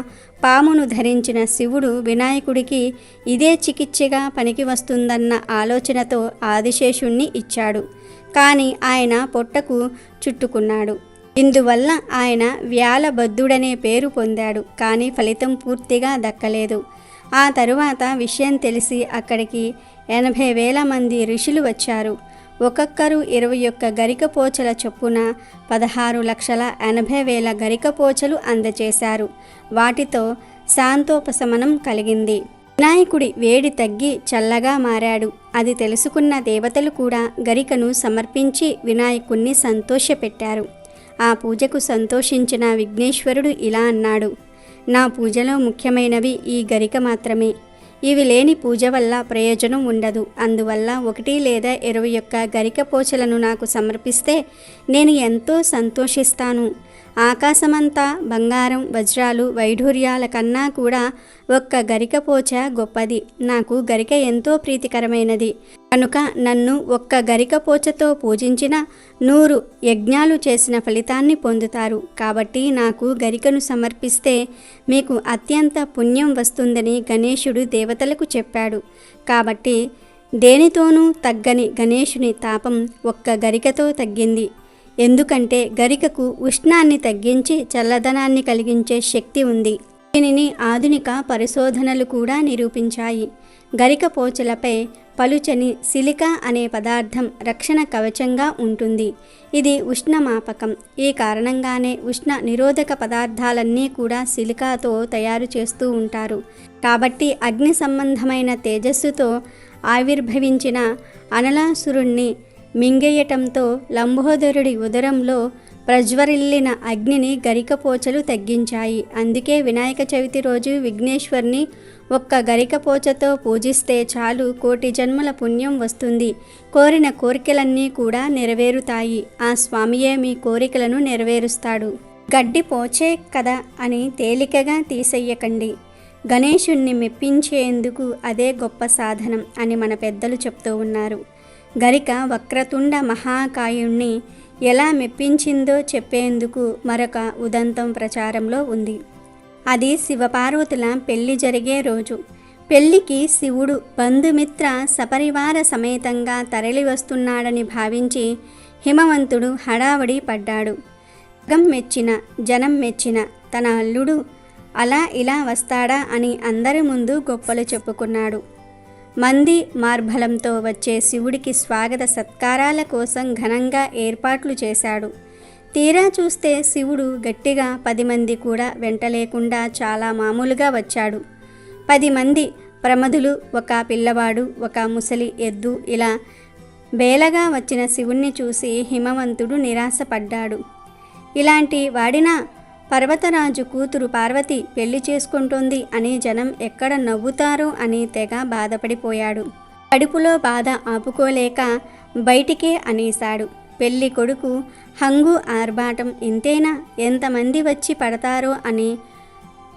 పామును ధరించిన శివుడు వినాయకుడికి ఇదే చికిత్సగా పనికి వస్తుందన్న ఆలోచనతో ఆదిశేషుణ్ణి ఇచ్చాడు. కానీ ఆయన పొట్టకు చుట్టుకున్నాడు. ఇందువల్ల ఆయన వ్యాలబద్ధుడనే పేరు పొందాడు, కానీ ఫలితం పూర్తిగా దక్కలేదు. ఆ తరువాత విషయం తెలిసి అక్కడికి 80,000 మంది ఋషులు వచ్చారు. ఒక్కొక్కరు 21 గరికపోచల చొప్పున 16,80,000 గరికపోచలు అందజేశారు. వాటితో శాంతోపశమనం కలిగింది. వినాయకుడి వేడి తగ్గి చల్లగా మారాడు. అది తెలుసుకున్న దేవతలు కూడా గరికను సమర్పించి వినాయకుణ్ణి సంతోషపెట్టారు. ఆ పూజకు సంతోషించిన విఘ్నేశ్వరుడు ఇలా అన్నాడు: నా పూజలో ముఖ్యమైనవి ఈ గరిక మాత్రమే. ఇవి లేని పూజ వల్ల ప్రయోజనం ఉండదు. అందువల్ల 1 లేదా 21 గరికపోచలను నాకు సమర్పిస్తే నేను ఎంతో సంతోషిస్తాను. ఆకాశమంతా బంగారం, వజ్రాలు, వైఢూర్యాల కన్నా కూడా 1 గరికపోచ గొప్పది. నాకు గరిక ఎంతో ప్రీతికరమైనది కనుక నన్ను 1 గరికపోచతో పూజించిన 100 యజ్ఞాలు చేసిన ఫలితాన్ని పొందుతారు. కాబట్టి నాకు గరికను సమర్పిస్తే మీకు అత్యంత పుణ్యం వస్తుందని గణేశుడు దేవతలకు చెప్పాడు. కాబట్టి దేనితోనూ తగ్గని గణేశుని తాపం 1 గరికతో తగ్గింది. ఎందుకంటే గరికకు ఉష్ణాన్ని తగ్గించి చల్లదనాన్ని కలిగించే శక్తి ఉంది. దీనిని ఆధునిక పరిశోధనలు కూడా నిరూపించాయి. గరిక పోచలపై పలుచని సిలికా అనే పదార్థం రక్షణ కవచంగా ఉంటుంది. ఇది ఉష్ణమాపకం. ఈ కారణంగానే ఉష్ణ నిరోధక పదార్థాలన్నీ కూడా సిలికాతో తయారు చేస్తూ ఉంటారు. కాబట్టి అగ్ని సంబంధమైన తేజస్సుతో ఆవిర్భవించిన అనలాసురుణ్ణి మింగేయటంతో లంబోదరుడి ఉదరంలో ప్రజ్వరిల్లిన అగ్నిని గరికపోచలు తగ్గించాయి. అందుకే వినాయక చవితి రోజు విఘ్నేశ్వర్ని 1 గరికపోచతో పూజిస్తే చాలు కోటి జన్మల పుణ్యం వస్తుంది. కోరిన కోరికలన్నీ కూడా నెరవేరుతాయి. ఆ స్వామియే మీ కోరికలను నెరవేరుస్తాడు. గడ్డి పోచే కదా అని తేలికగా తీసేయకండి. గణేశుణ్ణి మెప్పించేందుకు అదే గొప్ప సాధనం అని మన పెద్దలు చెప్తూ ఉన్నారు. గరిక వక్రతుండ మహాకాయుణ్ణి ఎలా మెప్పించిందో చెప్పేందుకు మరొక ఉదంతం ప్రచారంలో ఉంది. అది శివపార్వతుల పెళ్లి జరిగే రోజు. పెళ్లికి శివుడు బంధుమిత్ర సపరివార సమేతంగా తరలి వస్తున్నాడని భావించి హిమవంతుడు హడావడి పడ్డాడు. జనం మెచ్చిన తన అల్లుడు అలా ఇలా వస్తాడా అని అందరి ముందు గొప్పలు చెప్పుకున్నాడు. మంది మార్బలంతో వచ్చే శివుడికి స్వాగత సత్కారాల కోసం ఘనంగా ఏర్పాట్లు చేశాడు. తీరా చూస్తే శివుడు గట్టిగా 10 మంది కూడా వెంట లేకుండా చాలా మామూలుగా వచ్చాడు. 10 మంది ప్రమదులు, ఒక పిల్లవాడు, ఒక ముసలి ఎద్దు, ఇలా బేలగా వచ్చిన శివుణ్ణి చూసి హిమవంతుడు నిరాశపడ్డాడు. ఇలాంటి వాడిన పర్వతరాజు కూతురు పార్వతి పెళ్లి చేసుకుంటోంది అని జనం ఎక్కడ నవ్వుతారో అని తెగ బాధపడిపోయాడు. కడుపులో బాధ ఆపుకోలేక బయటికే అనేశాడు. పెళ్లి కొడుకు హంగు ఆర్భాటం ఇంతేనా, ఎంతమంది వచ్చి పడతారో అని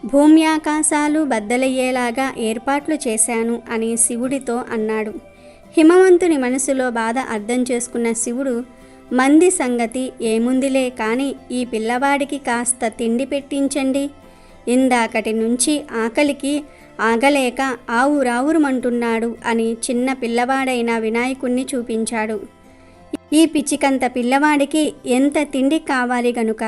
భూమ్యాకాశాలు బద్దలయ్యేలాగా ఏర్పాట్లు చేశాను అని శివుడితో అన్నాడు. హిమవంతుని మనసులో బాధ అర్థం చేసుకున్న శివుడు, మంది సంగతి ఏముందిలే కానీ ఈ పిల్లవాడికి కాస్త తిండి పెట్టించండి. ఇందాకటి నుంచి ఆకలికి ఆగలేక ఆవురావురుమంటున్నాడు అని చిన్న పిల్లవాడైన వినాయకుణ్ణి చూపించాడు. ఈ పిచ్చికంత పిల్లవాడికి ఎంత తిండి కావాలి గనుక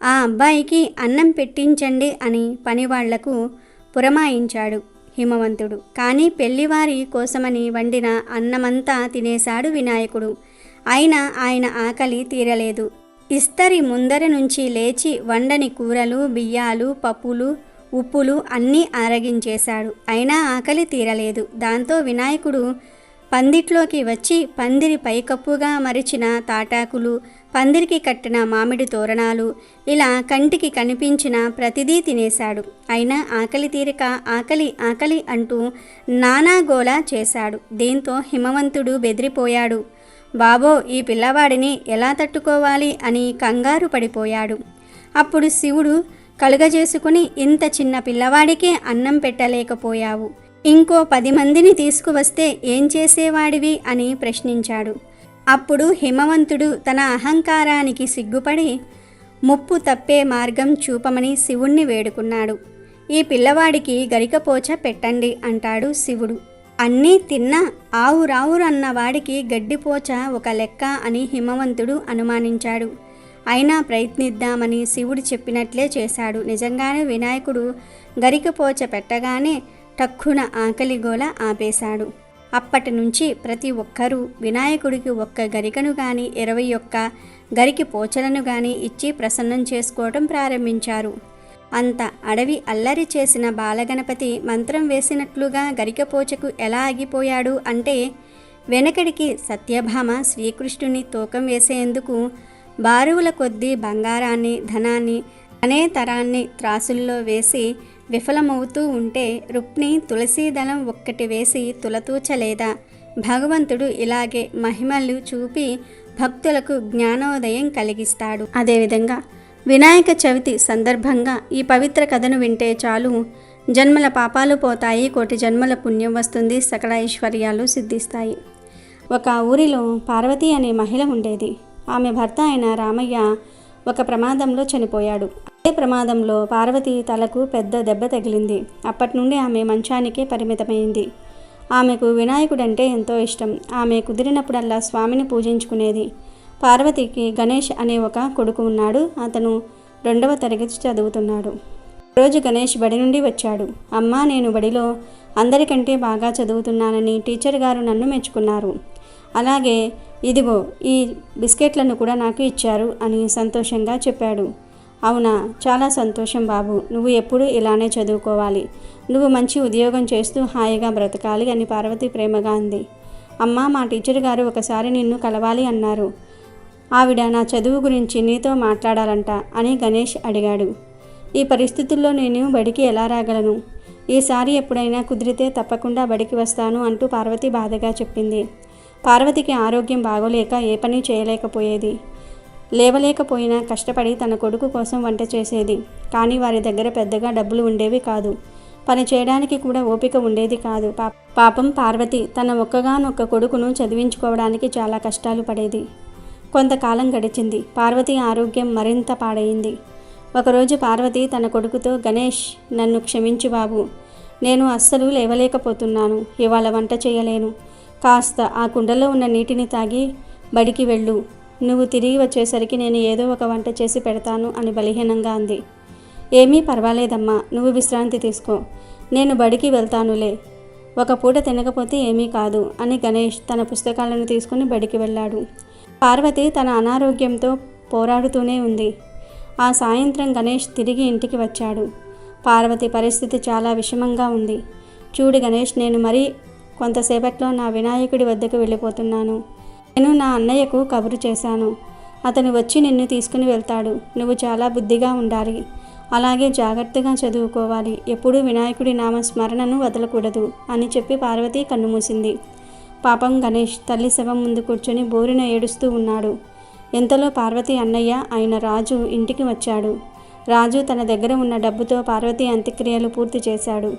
ఆ అబ్బాయికి అన్నం పెట్టించండి అని పనివాళ్లకు పురమాయించాడు హిమవంతుడు. కానీ పెళ్లివారి కోసమని వండిన అన్నమంతా తినేశాడు వినాయకుడు. అయినా ఆయన ఆకలి తీరలేదు. ఇస్తరి ముందర నుంచి లేచి వండని కూరలు, బియ్యాలు, పప్పులు, ఉప్పులు అన్నీ ఆరగించేశాడు. అయినా ఆకలి తీరలేదు. దాంతో వినాయకుడు పందిట్లోకి వచ్చి పందిరి పైకప్పుగా మరిచిన తాటాకులు, పందిరికి కట్టిన మామిడి తోరణాలు, ఇలా కంటికి కనిపించిన ప్రతిదీ తినేశాడు. అయినా ఆకలి తీరిక ఆకలి ఆకలి అంటూ నానాగోలా చేశాడు. దీంతో హిమవంతుడు బెదిరిపోయాడు. బాబో, ఈ పిల్లవాడిని ఎలా తట్టుకోవాలి అని కంగారు పడిపోయాడు. అప్పుడు శివుడు కలుగజేసుకుని, ఇంత చిన్న పిల్లవాడికే అన్నం పెట్టలేకపోయావు, ఇంకో 10 మందిని తీసుకువస్తే ఏం చేసేవాడివి అని ప్రశ్నించాడు. అప్పుడు హిమవంతుడు తన అహంకారానికి సిగ్గుపడి ముప్పు తప్పే మార్గం చూపమని శివుణ్ణి వేడుకున్నాడు. ఈ పిల్లవాడికి గరికపోచ పెట్టండి అంటాడు శివుడు. అన్నీ తిన్నా ఆవురావురన్న వాడికి గడ్డిపోచ ఒక లెక్క అని హిమవంతుడు అనుమానించాడు. అయినా ప్రయత్నిద్దామని శివుడు చెప్పినట్లే చేశాడు. నిజంగానే వినాయకుడు గరికపోచ పెట్టగానే టక్కున ఆకలిగోల ఆపేశాడు. అప్పటి నుంచి ప్రతి ఒక్కరూ వినాయకుడికి 1 గరికను గాని 21 గరికి పోచలను గాని ఇచ్చి ప్రసన్నం చేసుకోవటం ప్రారంభించారు. అంత అడవి అల్లరి చేసిన బాలగణపతి మంత్రం వేసినట్లుగా గరికపోచకు ఎలా ఆగిపోయాడు అంటే, వెనకడికి సత్యభామ శ్రీకృష్ణుని తూకం వేసేందుకు బారువుల కొద్దీ బంగారాన్ని, ధనాన్ని, అనే తరాన్ని త్రాసుల్లో వేసి విఫలమవుతూ ఉంటే రుక్ని తులసీదళం ఒక్కటి వేసి తులతూచలేదా? భగవంతుడు ఇలాగే మహిమలు చూపి భక్తులకు జ్ఞానోదయం కలిగిస్తాడు. అదేవిధంగా వినాయక చవితి సందర్భంగా ఈ పవిత్ర కథను వింటే చాలు, జన్మల పాపాలు పోతాయి, కోటి జన్మల పుణ్యం వస్తుంది, సకల ఐశ్వర్యాలు సిద్ధిస్తాయి. ఒక ఊరిలో పార్వతి అనే మహిళ ఉండేది. ఆమె భర్త అయిన రామయ్య ఒక ప్రమాదంలో చనిపోయాడు. అదే ప్రమాదంలో పార్వతి తలకు పెద్ద దెబ్బ తగిలింది. అప్పటి నుండి ఆమె మంచానికే పరిమితమైంది. ఆమెకు వినాయకుడంటే ఎంతో ఇష్టం. ఆమె కుదిరినప్పుడల్లా స్వామిని పూజించుకునేది. పార్వతికి గణేష్ అనే ఒక కొడుకు ఉన్నాడు. అతను 2వ తరగతి చదువుతున్నాడు. రోజు గణేష్ బడి నుండి వచ్చాడు. అమ్మా, నేను బడిలో అందరికంటే బాగా చదువుతున్నానని టీచర్ గారు నన్ను మెచ్చుకున్నారు. అలాగే ఇదిగో ఈ బిస్కెట్లను కూడా నాకు ఇచ్చారు అని సంతోషంగా చెప్పాడు. అవునా, చాలా సంతోషం బాబు, నువ్వు ఎప్పుడూ ఇలానే చదువుకోవాలి, నువ్వు మంచి ఉద్యోగం చేస్తూ హాయిగా బ్రతకాలి అని పార్వతి ప్రేమగా అంది. అమ్మా, మా టీచర్ గారు ఒకసారి నిన్ను కలవాలి అన్నారు. ఆవిడ నా చదువు గురించి నీతో మాట్లాడాలంట అని గణేష్ అడిగాడు. ఈ పరిస్థితుల్లో నేను బడికి ఎలా రాగలను? ఈసారి ఎప్పుడైనా కుదిరితే తప్పకుండా బడికి వస్తాను అంటూ పార్వతి బాధగా చెప్పింది. పార్వతికి ఆరోగ్యం బాగోలేక ఏ పని చేయలేకపోయేది. లేవలేకపోయినా కష్టపడి తన కొడుకు కోసం వంట చేసేది. కానీ వారి దగ్గర పెద్దగా డబ్బులు ఉండేవి కాదు. పని చేయడానికి కూడా ఓపిక ఉండేది కాదు. పాపం పార్వతి తన ఒక్కగానొక్క కొడుకును చదివించుకోవడానికి చాలా కష్టాలు పడేది. కొంతకాలం గడిచింది. పార్వతి ఆరోగ్యం మరింత పాడైంది. ఒకరోజు పార్వతి తన కొడుకుతో, గణేష్, నన్ను క్షమించు బాబు, నేను అస్సలు లేవలేకపోతున్నాను. ఇవాళ వంట చేయలేను. కాస్త ఆ కుండలో ఉన్న నీటిని తాగి బడికి వెళ్ళు. నువ్వు తిరిగి వచ్చేసరికి నేను ఏదో ఒక వంట చేసి పెడతాను అని బలహీనంగా అంది. ఏమీ పర్వాలేదమ్మా, నువ్వు విశ్రాంతి తీసుకో, నేను బడికి వెళ్తానులే. ఒక పూట తినకపోతే ఏమీ కాదు అని గణేష్ తన పుస్తకాలను తీసుకుని బడికి వెళ్ళాడు. పార్వతి తన అనారోగ్యంతో పోరాడుతూనే ఉంది. ఆ సాయంత్రం గణేష్ తిరిగి ఇంటికి వచ్చాడు. పార్వతి పరిస్థితి చాలా విషమంగా ఉంది. చూడు గణేష్, నేను మరీ కొంతసేపట్లో నా వినాయకుడి వద్దకు వెళ్ళిపోతున్నాను. నేను నా అన్నయ్యకు కబురు చేశాను. అతను వచ్చి నిన్ను తీసుకుని వెళ్తాడు. నువ్వు చాలా బుద్ధిగా ఉండాలి. అలాగే జాగ్రత్తగా చదువుకోవాలి. ఎప్పుడూ వినాయకుడి నామస్మరణను వదలకూడదు అని చెప్పి పార్వతి కన్నుమూసింది. పాపం గణేష్ తల్లి శవం ముందు కూర్చొని బోరిన ఏడుస్తూ ఉన్నాడు. ఎంతలో పార్వతి అన్నయ్య అయిన రాజు ఇంటికి వచ్చాడు. రాజు తన దగ్గర ఉన్న డబ్బుతో పార్వతి అంత్యక్రియలు పూర్తి చేశాడు.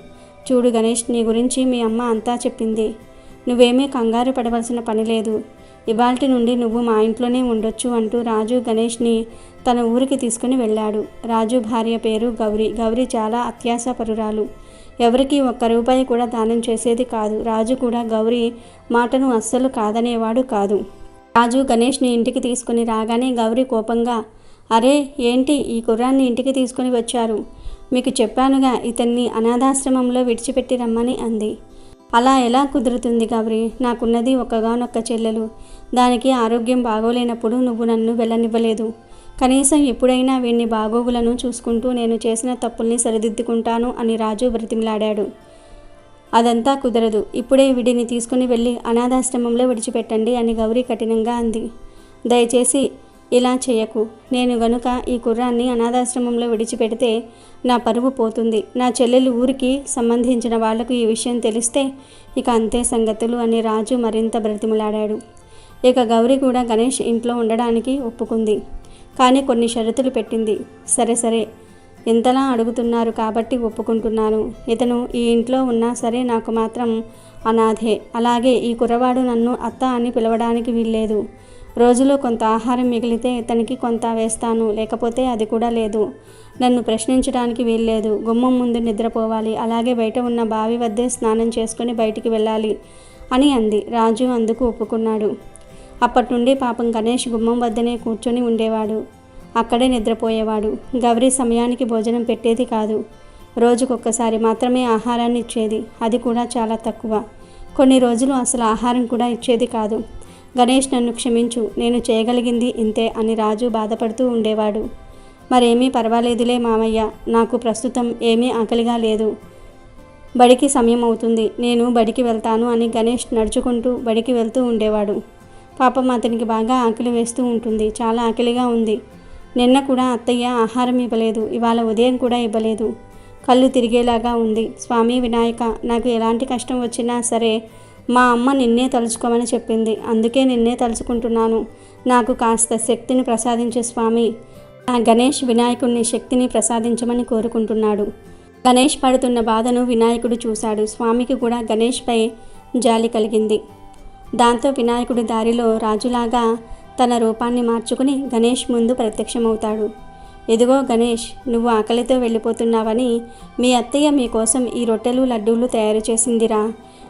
చూడు గణేష్, నీ గురించి మీ అమ్మ అంతా చెప్పింది. నువ్వేమీ కంగారు పడవలసిన పని లేదు. ఇవాల్టి నుండి నువ్వు మా ఇంట్లోనే ఉండొచ్చు అంటూ రాజు గణేష్ని తన ఊరికి తీసుకుని వెళ్ళాడు. రాజు భార్య పేరు గౌరీ. గౌరీ చాలా అత్యాశపరురాలు. ఎవరికి ఒక్క రూపాయి కూడా దానం చేసేది కాదు. రాజు కూడా గౌరీ మాటను అస్సలు కాదనేవాడు కాదు. రాజు గణేష్ని ఇంటికి తీసుకుని రాగానే గౌరీ కోపంగా, అరే ఏంటి ఈ కుర్రాన్ని ఇంటికి తీసుకుని వచ్చారు? మీకు చెప్పానుగా ఇతన్ని అనాథాశ్రమంలో విడిచిపెట్టి రమ్మని అంది. అలా ఎలా కుదురుతుంది గౌరీ? నాకున్నది ఒక్కగానొక్క చెల్లెలు. దానికి ఆరోగ్యం బాగోలేనప్పుడు నువ్వు నన్ను వెళ్ళనివ్వలేదు. కనీసం ఎప్పుడైనా వీడిని బాగోగులను చూసుకుంటూ నేను చేసిన తప్పుల్ని సరిదిద్దుకుంటాను అని రాజు బ్రతిమిలాడాడు. అదంతా కుదరదు. ఇప్పుడే వీడిని తీసుకుని వెళ్ళి అనాథాశ్రమంలో విడిచిపెట్టండి అని గౌరీ కఠినంగా అంది. దయచేసి ఇలా చేయకు. నేను గనుక ఈ కుర్రాన్ని అనాథాశ్రమంలో విడిచిపెడితే నా పరువు పోతుంది. నా చెల్లెలు ఊరికి సంబంధించిన వాళ్లకు ఈ విషయం తెలిస్తే ఇక అంతే సంగతులు అని రాజు మరింత బ్రతిమలాడాడు. ఇక గౌరీ కూడా గణేష్ ఇంట్లో ఉండడానికి ఒప్పుకుంది. కానీ కొన్ని షరతులు పెట్టింది. సరే ఎంతలా అడుగుతున్నారు కాబట్టి ఒప్పుకుంటున్నాను. ఇతను ఈ ఇంట్లో ఉన్నా సరే నాకు మాత్రం అనాథే. అలాగే ఈ కుర్రవాడు నన్ను అత్త అని పిలవడానికి వీల్లేదు. రోజులో కొంత ఆహారం మిగిలితే ఇతనికి కొంత వేస్తాను, లేకపోతే అది కూడా లేదు. నన్ను ప్రశ్నించడానికి వీల్లేదు. గుమ్మం ముందు నిద్రపోవాలి. అలాగే బయట ఉన్న బావి వద్దే స్నానం చేసుకుని బయటికి వెళ్ళాలి అని అంది. రాజు అందుకు ఒప్పుకున్నాడు. అప్పటి నుండి పాపం గణేష్ గుమ్మం వద్దనే కూర్చొని ఉండేవాడు. అక్కడే నిద్రపోయేవాడు. గౌరీ సమయానికి భోజనం పెట్టేది కాదు. రోజుకొక్కసారి మాత్రమే ఆహారాన్ని ఇచ్చేది. అది కూడా చాలా తక్కువ. కొన్ని రోజులు అసలు ఆహారం కూడా ఇచ్చేది కాదు. గణేష్, నన్ను క్షమించు, నేను చేయగలిగింది ఇంతే అని రాజు బాధపడుతూ ఉండేవాడు. మరేమీ పర్వాలేదులే మామయ్య, నాకు ప్రస్తుతం ఏమీ ఆకలిగా లేదు. బడికి సమయం అవుతుంది, నేను బడికి వెళ్తాను అని గణేష్ నడుచుకుంటూ బడికి వెళ్తూ ఉండేవాడు. పాపం అతనికి బాగా ఆకలి వేస్తూ ఉంటుంది. చాలా ఆకలిగా ఉంది. నిన్న కూడా అత్తయ్య ఆహారం ఇవ్వలేదు. ఇవాళ ఉదయం కూడా ఇవ్వలేదు. కళ్ళు తిరిగేలాగా ఉంది. స్వామి వినాయక, నాకు ఎలాంటి కష్టం వచ్చినా సరే మా అమ్మ నిన్నే తలుచుకోమని చెప్పింది. అందుకే నిన్నే తలుచుకుంటున్నాను. నాకు కాస్త శక్తిని ప్రసాదించే స్వామి. ఆ గణేష్ వినాయకుడిని శక్తిని ప్రసాదించమని కోరుకుంటున్నాడు. గణేష్ పడుతున్న బాధను వినాయకుడు చూశాడు. స్వామికి కూడా గణేష్పై జాలి కలిగింది. దాంతో వినాయకుడి దారిలో రాజులాగా తన రూపాన్ని మార్చుకుని గణేష్ ముందు ప్రత్యక్షమవుతాడు. ఎదుగో గణేష్, నువ్వు ఆకలితో వెళ్ళిపోతున్నావని మీ అత్తయ్య మీకోసం ఈ రొట్టెలు లడ్డూలు తయారు చేసిందిరా,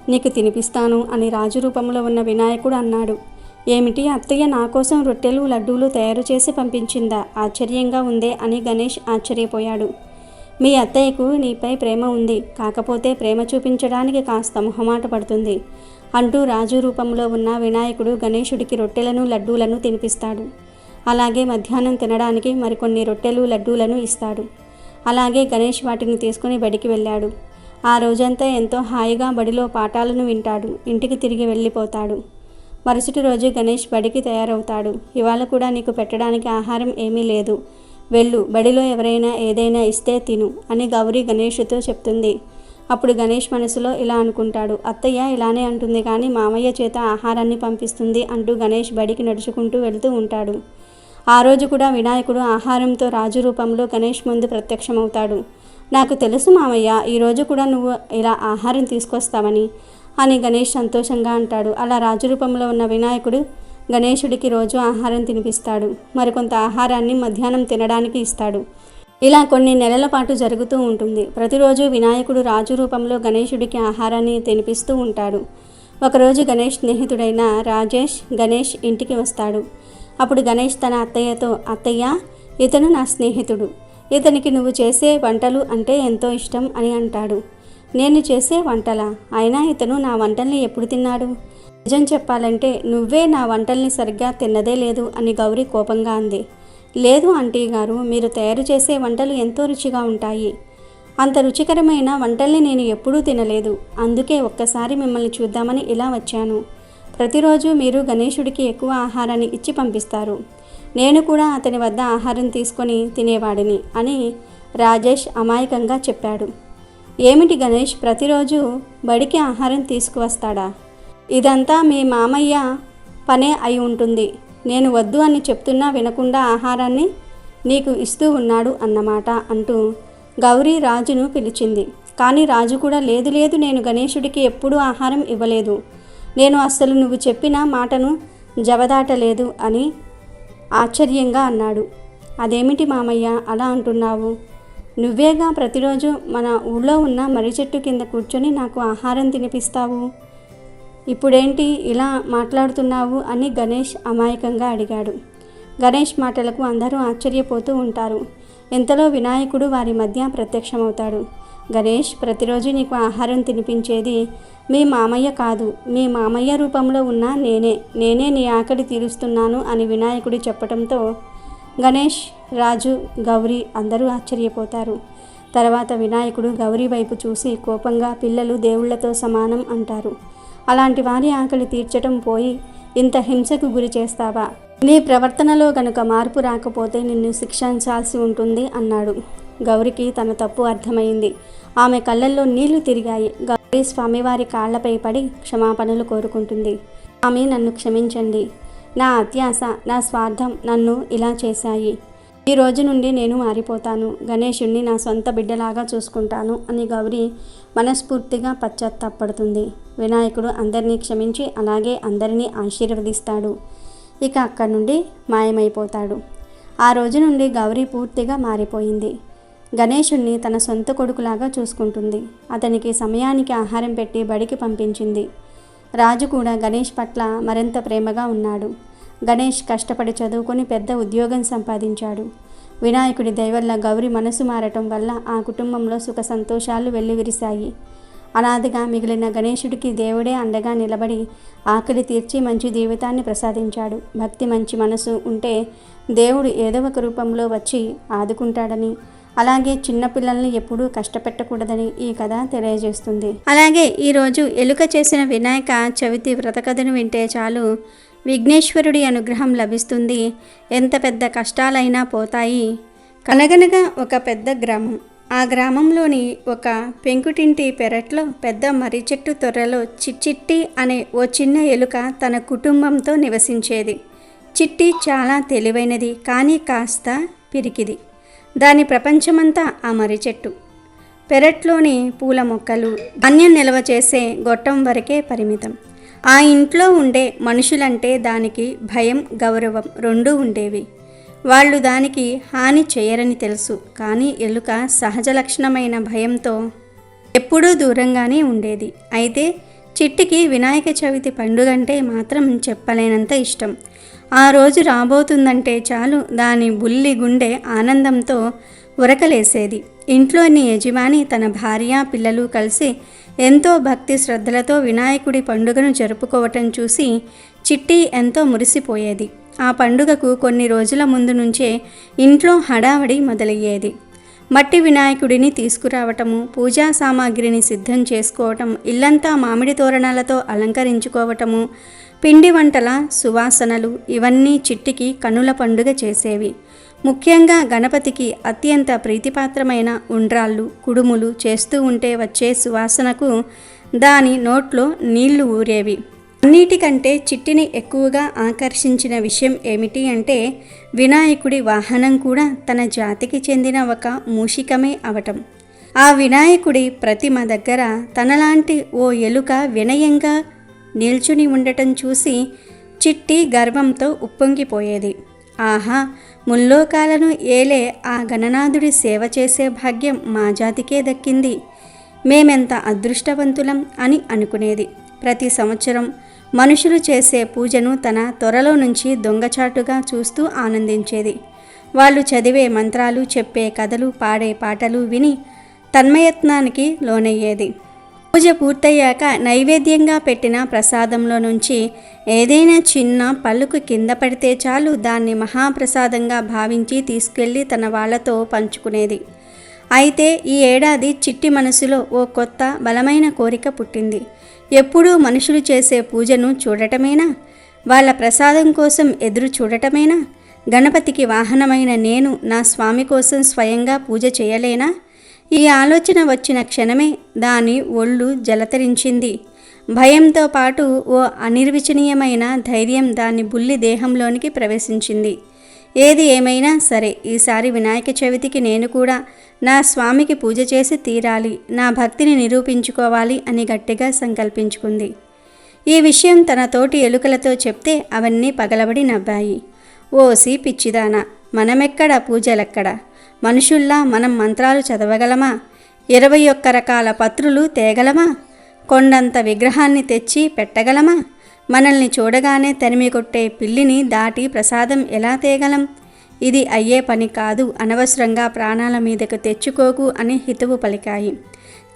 నీకు తినిపిస్తాను అని రాజు రూపంలో ఉన్న వినాయకుడు అన్నాడు. ఏమిటి, అత్తయ్య నా కోసం రొట్టెలు లడ్డూలు తయారు చేసి పంపించిందా? ఆశ్చర్యంగా ఉందే అని గణేష్ ఆశ్చర్యపోయాడు. మీ అత్తయ్యకు నీపై ప్రేమ ఉంది, కాకపోతే ప్రేమ చూపించడానికి కాస్త మొహమాట పడుతుంది అంటూ రాజు రూపంలో ఉన్న వినాయకుడు గణేశుడికి రొట్టెలను లడ్డూలను తినిపిస్తాడు. అలాగే మధ్యాహ్నం తినడానికి మరికొన్ని రొట్టెలు లడ్డూలను ఇస్తాడు. అలాగే గణేష్ వాటిని తీసుకుని బడికి వెళ్ళాడు. ఆ రోజంతా ఎంతో హాయిగా బడిలో పాఠాలను వింటాడు. ఇంటికి తిరిగి వెళ్ళిపోతాడు. మరుసటి రోజు గణేష్ బడికి తయారవుతాడు. ఇవాళ కూడా నీకు పెట్టడానికి ఆహారం ఏమీ లేదు, వెళ్ళు, బడిలో ఎవరైనా ఏదైనా ఇస్తే తిను అని గౌరీ గణేష్తో చెప్తుంది. అప్పుడు గణేష్ మనసులో ఇలా అనుకుంటాడు, అత్తయ్య ఇలానే అంటుంది కానీ మామయ్య చేత ఆహారాన్ని పంపిస్తుంది అంటూ గణేష్ బడికి నడుచుకుంటూ వెళుతూ ఉంటాడు. ఆ రోజు కూడా వినాయకుడు ఆహారంతో రాజు రూపంలో గణేష్ ముందు ప్రత్యక్షమవుతాడు. నాకు తెలుసు మామయ్య, ఈరోజు కూడా నువ్వు ఇలా ఆహారం తీసుకొస్తావని అని గణేష్ సంతోషంగా అంటాడు. అలా రాజు రూపంలో ఉన్న వినాయకుడు గణేశుడికి రోజు ఆహారం తినిపిస్తాడు. మరికొంత ఆహారాన్ని మధ్యాహ్నం తినడానికి ఇస్తాడు. ఇలా కొన్ని నెలల పాటు జరుగుతూ ఉంటుంది. ప్రతిరోజు వినాయకుడు రాజు రూపంలో గణేశుడికి ఆహారాన్ని తినిపిస్తూ ఉంటాడు. ఒకరోజు గణేష్ స్నేహితుడైన రాజేష్ గణేష్ ఇంటికి వస్తాడు. అప్పుడు గణేష్ తన అత్తయ్యతో, అత్తయ్య, ఇతను నా స్నేహితుడు, ఇతనికి నువ్వు చేసే వంటలు అంటే ఎంతో ఇష్టం అని అంటాడు. నేను చేసే వంటలా? అయినా ఇతను నా వంటల్ని ఎప్పుడు తిన్నాడు? నిజం చెప్పాలంటే నువ్వే నా వంటల్ని సరిగ్గా తిన్నదే లేదు అని గౌరీ కోపంగా అంది. లేదు ఆంటీ గారు, మీరు తయారు చేసే వంటలు ఎంతో రుచిగా ఉంటాయి. అంత రుచికరమైన వంటల్ని నేను ఎప్పుడూ తినలేదు. అందుకే ఒక్కసారి మిమ్మల్ని చూద్దామని ఇలా వచ్చాను. ప్రతిరోజు మీరు గణేశుడికి ఎక్కువ ఆహారాన్ని ఇచ్చి పంపిస్తారు. నేను కూడా అతని వద్ద ఆహారం తీసుకొని తినేవాడిని అని రాజేష్ అమాయకంగా చెప్పాడు. ఏమిటి గణేష్, ప్రతిరోజు బడికి ఆహారం తీసుకువస్తాడా? ఇదంతా మీ మామయ్య పనే అయి ఉంటుంది. నేను వద్దు అని చెప్తున్నా వినకుండా ఆహారాన్ని నీకు ఇస్తూ ఉన్నాడు అన్నమాట అంటూ గౌరీ రాజును పిలిచింది. కానీ రాజు కూడా లేదు, నేను గణేశుడికి ఎప్పుడూ ఆహారం ఇవ్వలేదు. నేను అస్సలు నువ్వు చెప్పిన మాటను జవదాటలేదు అని ఆశ్చర్యంగా అన్నాడు. అదేమిటి మామయ్య అలా అంటున్నావు? నువ్వేగా ప్రతిరోజు మన ఊళ్ళో ఉన్న మర్రి చెట్టు కింద కూర్చొని నాకు ఆహారం తినిపిస్తావు. ఇప్పుడేంటి ఇలా మాట్లాడుతున్నావు అని గణేష్ అమాయకంగా అడిగాడు. గణేష్ మాటలకు అందరూ ఆశ్చర్యపోతూ ఉంటారు. ఇంతలో వినాయకుడు వారి మధ్య ప్రత్యక్షమవుతాడు. గణేష్, ప్రతిరోజు నీకు ఆహారం తినిపించేది మీ మామయ్య కాదు, మీ మామయ్య రూపంలో ఉన్న నేనే నీ ఆకలి తీరుస్తున్నాను అని వినాయకుడు చెప్పడంతో గణేష్, రాజు, గౌరీ అందరూ ఆశ్చర్యపోతారు. తర్వాత వినాయకుడు గౌరీ వైపు చూసి కోపంగా, పిల్లలు దేవుళ్లతో సమానం అంటారు. అలాంటి వారి ఆకలి తీర్చడం పోయి ఇంత హింసకు గురి చేస్తావా? నీ ప్రవర్తనలో గనుక మార్పు రాకపోతే నిన్ను శిక్షించాల్సి ఉంటుంది అన్నాడు. గౌరికి తన తప్పు అర్థమైంది. ఆమె కళ్ళల్లో నీళ్లు తిరిగాయి. గౌరీ స్వామివారి కాళ్లపై పడి క్షమాపణలు కోరుకుంటుంది. స్వామి, నన్ను క్షమించండి. నా అత్యాశ, నా స్వార్థం నన్ను ఇలా చేశాయి. ఈ రోజు నుండి నేను మారిపోతాను. గణేశుణ్ణి నా సొంత బిడ్డలాగా చూసుకుంటాను అని గౌరీ మనస్ఫూర్తిగా పశ్చాత్తాపడుతుంది. వినాయకుడు అందరినీ క్షమించి అలాగే అందరినీ ఆశీర్వదిస్తాడు. ఇక అక్కడి నుండి మాయమైపోతాడు. ఆ రోజు నుండి గౌరీ పూర్తిగా మారిపోయింది. గణేశుణ్ణి తన సొంత కొడుకులాగా చూసుకుంటుంది. అతనికి సమయానికి ఆహారం పెట్టి బడికి పంపించింది. రాజు కూడా గణేష్ పట్ల మరింత ప్రేమగా ఉన్నాడు. గణేష్ కష్టపడి చదువుకొని పెద్ద ఉద్యోగం సంపాదించాడు. వినాయకుడి దయ వల్ల గౌరీ మనసు మారటం వల్ల ఆ కుటుంబంలో సుఖ సంతోషాలు వెల్లివిరిశాయి. అనాథగా మిగిలిన గణేశుడికి దేవుడే అండగా నిలబడి ఆకలి తీర్చి మంచి జీవితాన్ని ప్రసాదించాడు. భక్తి, మంచి మనసు ఉంటే దేవుడు ఏదో ఒక రూపంలో వచ్చి ఆదుకుంటాడని, అలాగే చిన్నపిల్లల్ని ఎప్పుడూ కష్టపెట్టకూడదని ఈ కథ తెలియజేస్తుంది. అలాగే ఈరోజు ఎలుక చేసిన వినాయక చవితి వ్రతకథను వింటే చాలు విఘ్నేశ్వరుడి అనుగ్రహం లభిస్తుంది. ఎంత పెద్ద కష్టాలైనా పోతాయి. కనగనగా ఒక పెద్ద గ్రామం. ఆ గ్రామంలోని ఒక పెంకుటింటి పెరట్లో పెద్ద మర్రి చెట్టు తొర్రలో చిట్టి అనే ఓ చిన్న ఎలుక తన కుటుంబంతో నివసించేది. చిట్టి చాలా తెలివైనది, కానీ కాస్త పిరికిది. దాని ప్రపంచమంతా ఆ మర్రి చెట్టు, పెరట్లోని పూల మొక్కలు, ధాన్యం నిల్వ చేసే గొట్టం వరకే పరిమితం. ఆ ఇంట్లో ఉండే మనుషులంటే దానికి భయం, గౌరవం రెండూ ఉండేవి. వాళ్ళు దానికి హాని చేయరని తెలుసు. కానీ ఎలుక సహజ లక్షణమైన భయంతో ఎప్పుడూ దూరంగానే ఉండేది. అయితే చిట్టికి వినాయక చవితి పండుగంటే మాత్రం చెప్పలేనంత ఇష్టం. ఆ రోజు రాబోతుందంటే చాలు దాని బుల్లి గుండె ఆనందంతో ఉరకలేసేది. ఇంట్లోని యజమాని తన భార్య, పిల్లలు కలిసి ఎంతో భక్తి శ్రద్ధలతో వినాయకుడి పండుగను జరుపుకోవటం చూసి చిట్టి ఎంతో మురిసిపోయేది. ఆ పండుగకు కొన్ని రోజుల ముందు నుంచే ఇంట్లో హడావడి మొదలయ్యేది. మట్టి వినాయకుడిని తీసుకురావటము, పూజా సామాగ్రిని సిద్ధం చేసుకోవటం, ఇల్లంతా మామిడి తోరణాలతో అలంకరించుకోవటము, పిండి వంటల సువాసనలు ఇవన్నీ చిట్టికి కనుల పండుగ చేసేవి. ముఖ్యంగా గణపతికి అత్యంత ప్రీతిపాత్రమైన ఉండ్రాళ్ళు, కుడుములు చేస్తూ ఉంటే వచ్చే సువాసనకు దాని నోట్లో నీళ్లు ఊరేవి. అన్నిటికంటే చిట్టిని ఎక్కువగా ఆకర్షించిన విషయం ఏమిటి అంటే వినాయకుడి వాహనం కూడా తన జాతికి చెందిన ఒక మూషికమే అవటం. ఆ వినాయకుడి ప్రతిమ దగ్గర తనలాంటి ఓ ఎలుక వినయంగా నిల్చుని ఉండటం చూసి చిట్టి గర్వంతో ఉప్పొంగిపోయేది. ఆహా, ముల్లోకాలను ఏలే ఆ గణనాథుడి సేవ చేసే భాగ్యం మా జాతికే దక్కింది, మేమెంత అదృష్టవంతులం అని అనుకునేది. ప్రతి సంవత్సరం మనుషులు చేసే పూజను తన త్వరలో నుంచి దొంగచాటుగా చూస్తూ ఆనందించేది. వాళ్ళు చదివే మంత్రాలు, చెప్పే కథలు, పాడే పాటలు విని తన్మయత్నానికి లోనయ్యేది. పూజ పూర్తయ్యాక నైవేద్యంగా పెట్టిన ప్రసాదంలో నుంచి ఏదైనా చిన్న పలుకు కింద పడితే చాలు దాన్ని మహాప్రసాదంగా భావించి తీసుకెళ్ళి తన వాళ్లతో పంచుకునేది. అయితే ఈ ఏడాది చిట్టి మనసులో ఓ కొత్త బలమైన కోరిక పుట్టింది. ఎప్పుడూ మనుషులు చేసే పూజను చూడటమేనా, వాళ్ళ ప్రసాదం కోసం ఎదురు చూడటమేనా? గణపతికి వాహనమైన నేను నా స్వామి కోసం స్వయంగా పూజ చేయలేనా? ఈ ఆలోచన వచ్చిన క్షణమే దాని ఒళ్ళు జలతరించింది. భయంతో పాటు ఓ అనిర్వచనీయమైన ధైర్యం దాని బుల్లి దేహంలోనికి ప్రవేశించింది. ఏది ఏమైనా సరే, ఈసారి వినాయక చవితికి నేను కూడా నా స్వామికి పూజ చేసి తీరాలి, నా భక్తిని నిరూపించుకోవాలి అని గట్టిగా సంకల్పించుకుంది. ఈ విషయం తన తోటి ఎలుకలతో చెప్తే అవన్నీ పగలబడి నవ్వాయి. ఓసి పిచ్చిదానా, మనమెక్కడ పూజలెక్కడ, మనుషుల్లా మనం మంత్రాలు చదవగలమా? 21 రకాల పత్రులు తేగలమా? కొండంత విగ్రహాన్ని తెచ్చి పెట్టగలమా? మనల్ని చూడగానే తరిమి కొట్టే పిల్లిని దాటి ప్రసాదం ఎలా తేగలం? ఇది అయ్యే పని కాదు, అనవసరంగా ప్రాణాల మీదకు తెచ్చుకోకు అని హితవు పలికాయి.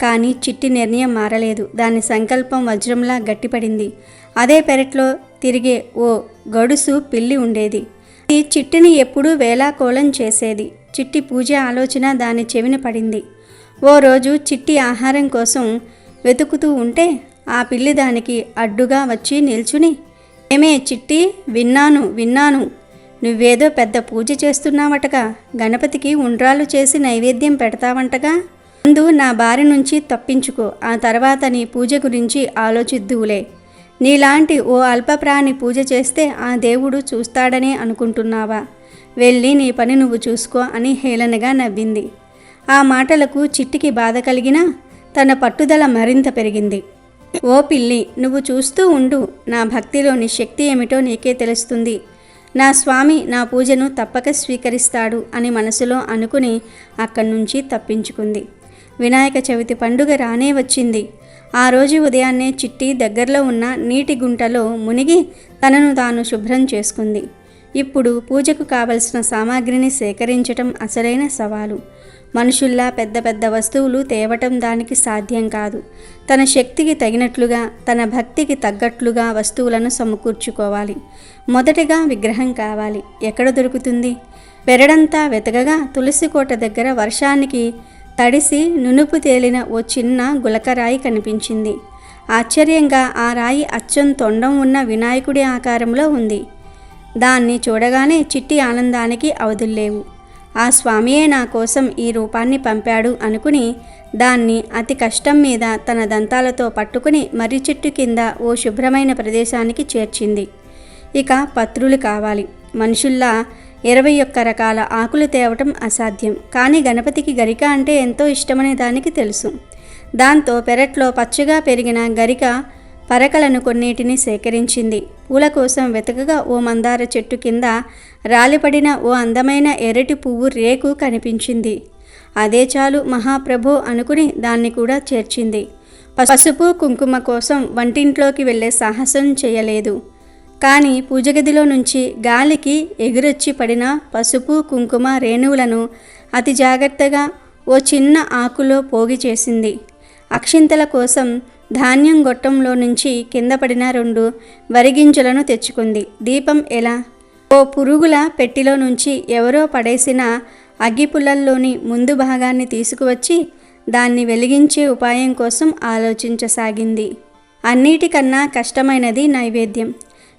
కానీ చిట్టి నిర్ణయం మారలేదు. దాని సంకల్పం వజ్రంలా గట్టిపడింది. అదే పెరట్లో తిరిగే ఓ గడుసు పిల్లి ఉండేది. ఈ చిట్టిని ఎప్పుడూ వేలాకోళం చేసేది. చిట్టి పూజ ఆలోచన దాని చెవిన పడింది. ఓ రోజు చిట్టి ఆహారం కోసం వెతుకుతూ ఉంటే ఆ పిల్లి దానికి అడ్డుగా వచ్చి నిల్చుని, ఏమే చిట్టి, విన్నాను నువ్వేదో పెద్ద పూజ చేస్తున్నావటగా, గణపతికి ఉండ్రాలు చేసి నైవేద్యం పెడతావంటగా. ముందు నా బారి నుంచి తప్పించుకో, ఆ తర్వాత నీ పూజ గురించి ఆలోచిద్దువులే. నీలాంటి ఓ అల్పప్రాణి పూజ చేస్తే ఆ దేవుడు చూస్తాడనే అనుకుంటున్నావా? వెళ్ళి నీ పని నువ్వు చూసుకో అని హేళనగా నవ్వింది. ఆ మాటలకు చిట్టికి బాధ కలిగినా తన పట్టుదల మరింత పెరిగింది. ఓ పిల్లి, నువ్వు చూస్తూ ఉండు, నా భక్తిలోని శక్తి ఏమిటో నీకే తెలుస్తుంది. నా స్వామి నా పూజను తప్పక స్వీకరిస్తాడు అని మనసులో అనుకుని అక్కడి నుంచి తప్పించుకుంది. వినాయక చవితి పండుగ రానే వచ్చింది. ఆ రోజు ఉదయాన్నే చిట్టి దగ్గరలో ఉన్న నీటి గుంటలో మునిగి తనను తాను శుభ్రం చేసుకుంది. ఇప్పుడు పూజకు కావలసిన సామాగ్రిని సేకరించటం అసలైన సవాలు. మనుషుల్లా పెద్ద పెద్ద వస్తువులు తేవటం దానికి సాధ్యం కాదు. తన శక్తికి తగినట్లుగా, తన భక్తికి తగ్గట్లుగా వస్తువులను సమకూర్చుకోవాలి. మొదటగా విగ్రహం కావాలి. ఎక్కడ దొరుకుతుంది? పెరడంతా వెతకగా తులసి కోట దగ్గర వర్షానికి తడిసి నునుపు తేలిన ఓ చిన్న గులకరాయి కనిపించింది. ఆశ్చర్యంగా ఆ రాయి అచ్చం తొండం ఉన్న వినాయకుడి ఆకారంలో ఉంది. దాన్ని చూడగానే చిట్టి ఆనందానికి అవధుల్లేవు. ఆ స్వామియే నా కోసం ఈ రూపాన్ని పంపాడు అనుకుని దాన్ని అతి కష్టం మీద తన దంతాలతో పట్టుకుని మర్రి చెట్టు కింద ఓ శుభ్రమైన ప్రదేశానికి చేర్చింది. ఇక పత్రులు కావాలి. మనుషుల్లా 21 రకాల ఆకులు తేవటం అసాధ్యం. కానీ గణపతికి గరిక అంటే ఎంతో ఇష్టమనే దానికి తెలుసు. దాంతో పెరట్లో పచ్చగా పెరిగిన గరిక పరకలను కొన్నిటిని సేకరించింది. పూల కోసం వెతకగా ఓ మందార చెట్టు కింద రాలిపడిన ఓ అందమైన ఎర్రటి పువ్వు రేకు కనిపించింది. అదే చాలు మహాప్రభో అనుకుని దాన్ని కూడా చేర్చింది. పసుపు కుంకుమ కోసం వంటింట్లోకి వెళ్ళే సాహసం చేయలేదు. కానీ పూజగదిలో నుంచి గాలికి ఎగురొచ్చి పడిన పసుపు కుంకుమ రేణువులను అతి జాగ్రత్తగా ఓ చిన్న ఆకులో పోగి చేసింది. అక్షింతల కోసం ధాన్యం గొట్టంలో నుంచి కింద పడిన 2 వరిగింజలను తెచ్చుకుంది. దీపం ఎలా? ఓ పురుగుల పెట్టిలో నుంచి ఎవరో పడేసిన అగ్గిపుల్లల్లోని ముందు భాగాన్ని తీసుకువచ్చి దాన్ని వెలిగించే ఉపాయం కోసం ఆలోచించసాగింది. అన్నిటికన్నా కష్టమైనది నైవేద్యం.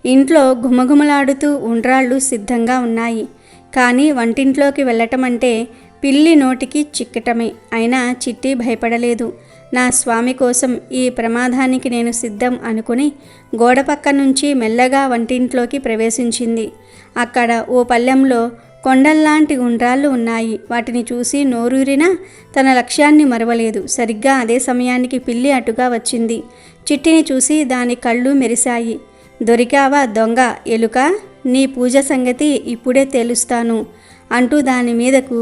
ఇంట్లో ఘుమఘుమలాడుతూ ఉండ్రాళ్ళు సిద్ధంగా ఉన్నాయి. కానీ వంటింట్లోకి వెళ్ళటం అంటే పిల్లి నోటికి చిక్కటమే. అయినా చిట్టి భయపడలేదు. నా స్వామి కోసం ఈ ప్రమాదానికి నేను సిద్ధం అనుకుని గోడ పక్క నుంచి మెల్లగా వంటింట్లోకి ప్రవేశించింది. అక్కడ ఓ పళ్ళెంలో కొండల్లాంటి ఉండ్రాళ్ళు ఉన్నాయి. వాటిని చూసి నోరూరినా తన లక్ష్యాన్ని మరవలేదు. సరిగ్గా అదే సమయానికి పిల్లి అటుగా వచ్చింది. చిట్టిని చూసి దాని కళ్ళు మెరిశాయి. దొరికావా దొంగ ఎలుక, నీ పూజ సంగతి ఇప్పుడే తెలుస్తాను అంటూ దాని మీదకు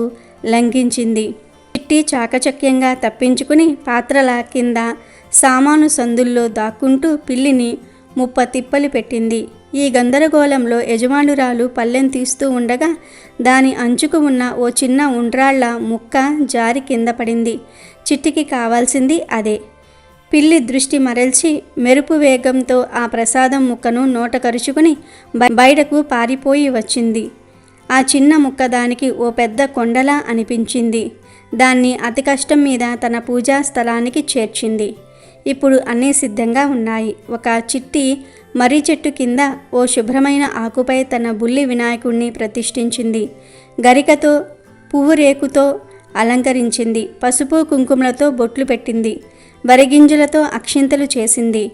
లంఘించింది. చిట్టి చాకచక్యంగా తప్పించుకుని పాత్రల కింద సామాను సందుల్లో దాక్కుంటూ పిల్లిని ముప్పతిప్పలు పెట్టింది. ఈ గందరగోళంలో యజమానురాలు పళ్ళెం తీస్తూ ఉండగా దాని అంచుకు ఉన్న ఓ చిన్న ఉండ్రాళ్ల ముక్క జారి కింద పడింది. చిట్టికి కావాల్సింది అదే. పిల్లి దృష్టి మరల్చి మెరుపు వేగంతో ఆ ప్రసాదం ముక్కను నోట కరుచుకుని బయటకు పారిపోయి వచ్చింది. ఆ చిన్న ముక్క దానికి ఓ పెద్ద కొండలా అనిపించింది. దాన్ని అతి కష్టం మీద తన పూజా స్థలానికి చేర్చింది. ఇప్పుడు అన్నీ సిద్ధంగా ఉన్నాయి. ఒక చిట్టి మర్రి చెట్టు కింద ఓ శుభ్రమైన ఆకుపై తన బుల్లి వినాయకుడిని ప్రతిష్ఠించింది. గరికతో పువ్వు రేకుతో అలంకరించింది. పసుపు కుంకుమలతో బొట్లు పెట్టింది. వరిగింజలతో అక్షింతలు చేసింది.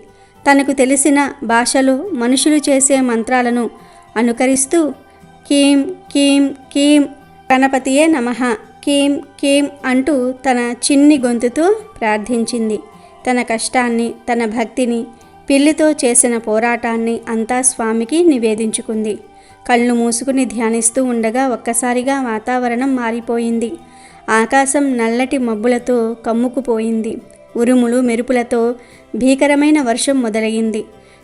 తనకు తెలిసిన భాషలో మనుషులు చేసే మంత్రాలను అనుకరిస్తూ కీం కీం కీం గణపతియే నమః కీం కీం అంటూ తన చిన్ని గొంతుతో ప్రార్థించింది. తన కష్టాన్ని, తన భక్తిని, పిల్లితో చేసిన పోరాటాన్ని అంతా స్వామికి నివేదించుకుంది. కళ్ళు మూసుకుని ధ్యానిస్తూ ఉండగా ఒక్కసారిగా వాతావరణం మారిపోయింది. ఆకాశం నల్లటి మబ్బులతో కమ్ముకుపోయింది. ఉరుములు మెరుపులతో భీకరమైన వర్షం మొదలైంది.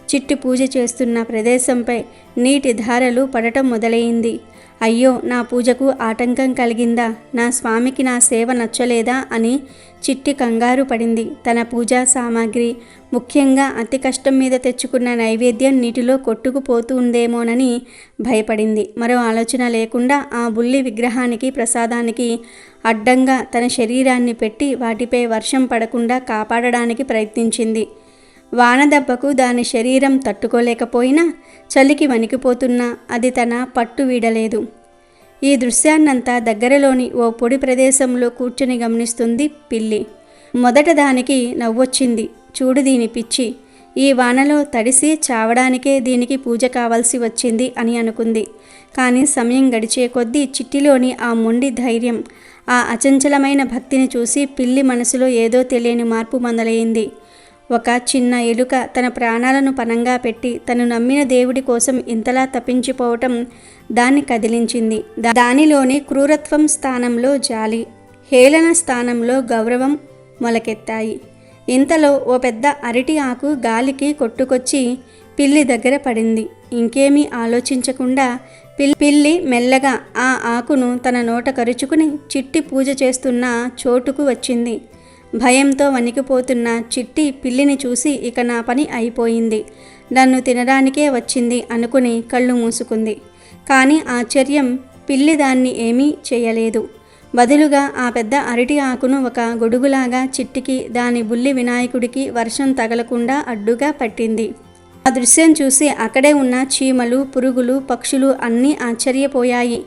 చిట్టి పూజ చేస్తున్న ప్రదేశంపై నీటి ధారలు పడటం మొదలైంది. అయ్యో, నా పూజకు ఆటంకం కలిగిందా? నా స్వామికి నా సేవ నచ్చలేదా అని చిట్టి కంగారు పడింది. తన పూజా సామాగ్రి, ముఖ్యంగా అతి కష్టం మీద తెచ్చుకున్న నైవేద్యం నీటిలో కొట్టుకుపోతుందేమోనని భయపడింది. మరో ఆలోచన లేకుండా ఆ బుల్లి విగ్రహానికి, ప్రసాదానికి అడ్డంగా తన శరీరాన్ని పెట్టి వాటిపై వర్షం పడకుండా కాపాడడానికి ప్రయత్నించింది. వానదెబ్బకు దాని శరీరం తట్టుకోలేకపోయినా చలికి వణికిపోతున్నా అది తన పట్టు వీడలేదు. ఈ దృశ్యాన్నంతా దగ్గరలోని ఓ పొడి ప్రదేశంలో కూర్చుని గమనిస్తుంది పిల్లి. మొదట దానికి నవ్వొచ్చింది. చూడు దీని పిచ్చి, ఈ వానలో తడిసి చావడానికే దీనికి పూజ కావాల్సి వచ్చింది అని అనుకుంది. కానీ సమయం గడిచే కొద్దీ చిట్టిలోని ఆ మొండి ధైర్యం, ఆ అచంచలమైన భక్తిని చూసి పిల్లి మనసులో ఏదో తెలియని మార్పు మొదలైంది. ఒక చిన్న ఎలుక తన ప్రాణాలను పణంగా పెట్టి తను నమ్మిన దేవుడి కోసం ఇంతలా తప్పించిపోవటం దాన్ని కదిలించింది. దానిలోని క్రూరత్వం స్థానంలో జాలి, హేళన స్థానంలో గౌరవం మొలకెత్తాయి. ఇంతలో ఓ పెద్ద అరటి ఆకు గాలికి కొట్టుకొచ్చి పిల్లి దగ్గర పడింది. ఇంకేమీ ఆలోచించకుండా పిల్లి మెల్లగా ఆ ఆకును తన నోట కరుచుకుని చిట్టి పూజ చేస్తున్న చోటుకు వచ్చింది. భయంతో వణికిపోతున్న చిట్టి పిల్లిని చూసి ఇక నా పని అయిపోయింది, నన్ను తినడానికే వచ్చింది అనుకుని కళ్ళు మూసుకుంది. కానీ ఆశ్చర్యం, పిల్లి దాన్ని ఏమీ చేయలేదు. బదులుగా ఆ పెద్ద అరటి ఆకును ఒక గొడుగులాగా చిట్టికి, దాని బుల్లి వినాయకుడికి వర్షం తగలకుండా అడ్డుగా పట్టింది. ఆ దృశ్యం చూసి అక్కడే ఉన్న చీమలు, పురుగులు, పక్షులు అన్నీ ఆశ్చర్యపోయాయి.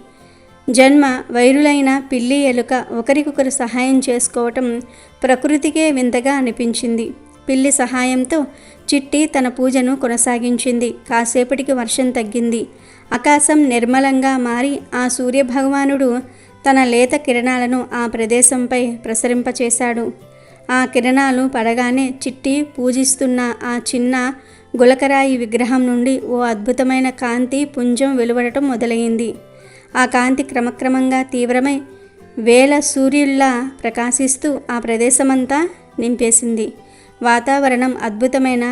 జన్మ వైరులైన పిల్లి, ఎలుక ఒకరికొకరు సహాయం చేసుకోవటం ప్రకృతికే వింతగా అనిపించింది. పిల్లి సహాయంతో చిట్టి తన పూజను కొనసాగించింది. కాసేపటికి వర్షం తగ్గింది. ఆకాశం నిర్మలంగా మారి ఆ సూర్యభగవానుడు తన లేత కిరణాలను ఆ ప్రదేశంపై ప్రసరింపచేశాడు. ఆ కిరణాలు పడగానే చిట్టి పూజిస్తున్న ఆ చిన్న గులకరాయి విగ్రహం నుండి ఓ అద్భుతమైన కాంతి పుంజం వెలువడటం మొదలైంది. ఆ కాంతి క్రమక్రమంగా తీవ్రమై వేల సూర్యుల్లా ప్రకాశిస్తూ ఆ ప్రదేశమంతా నింపేసింది. వాతావరణం అద్భుతమైన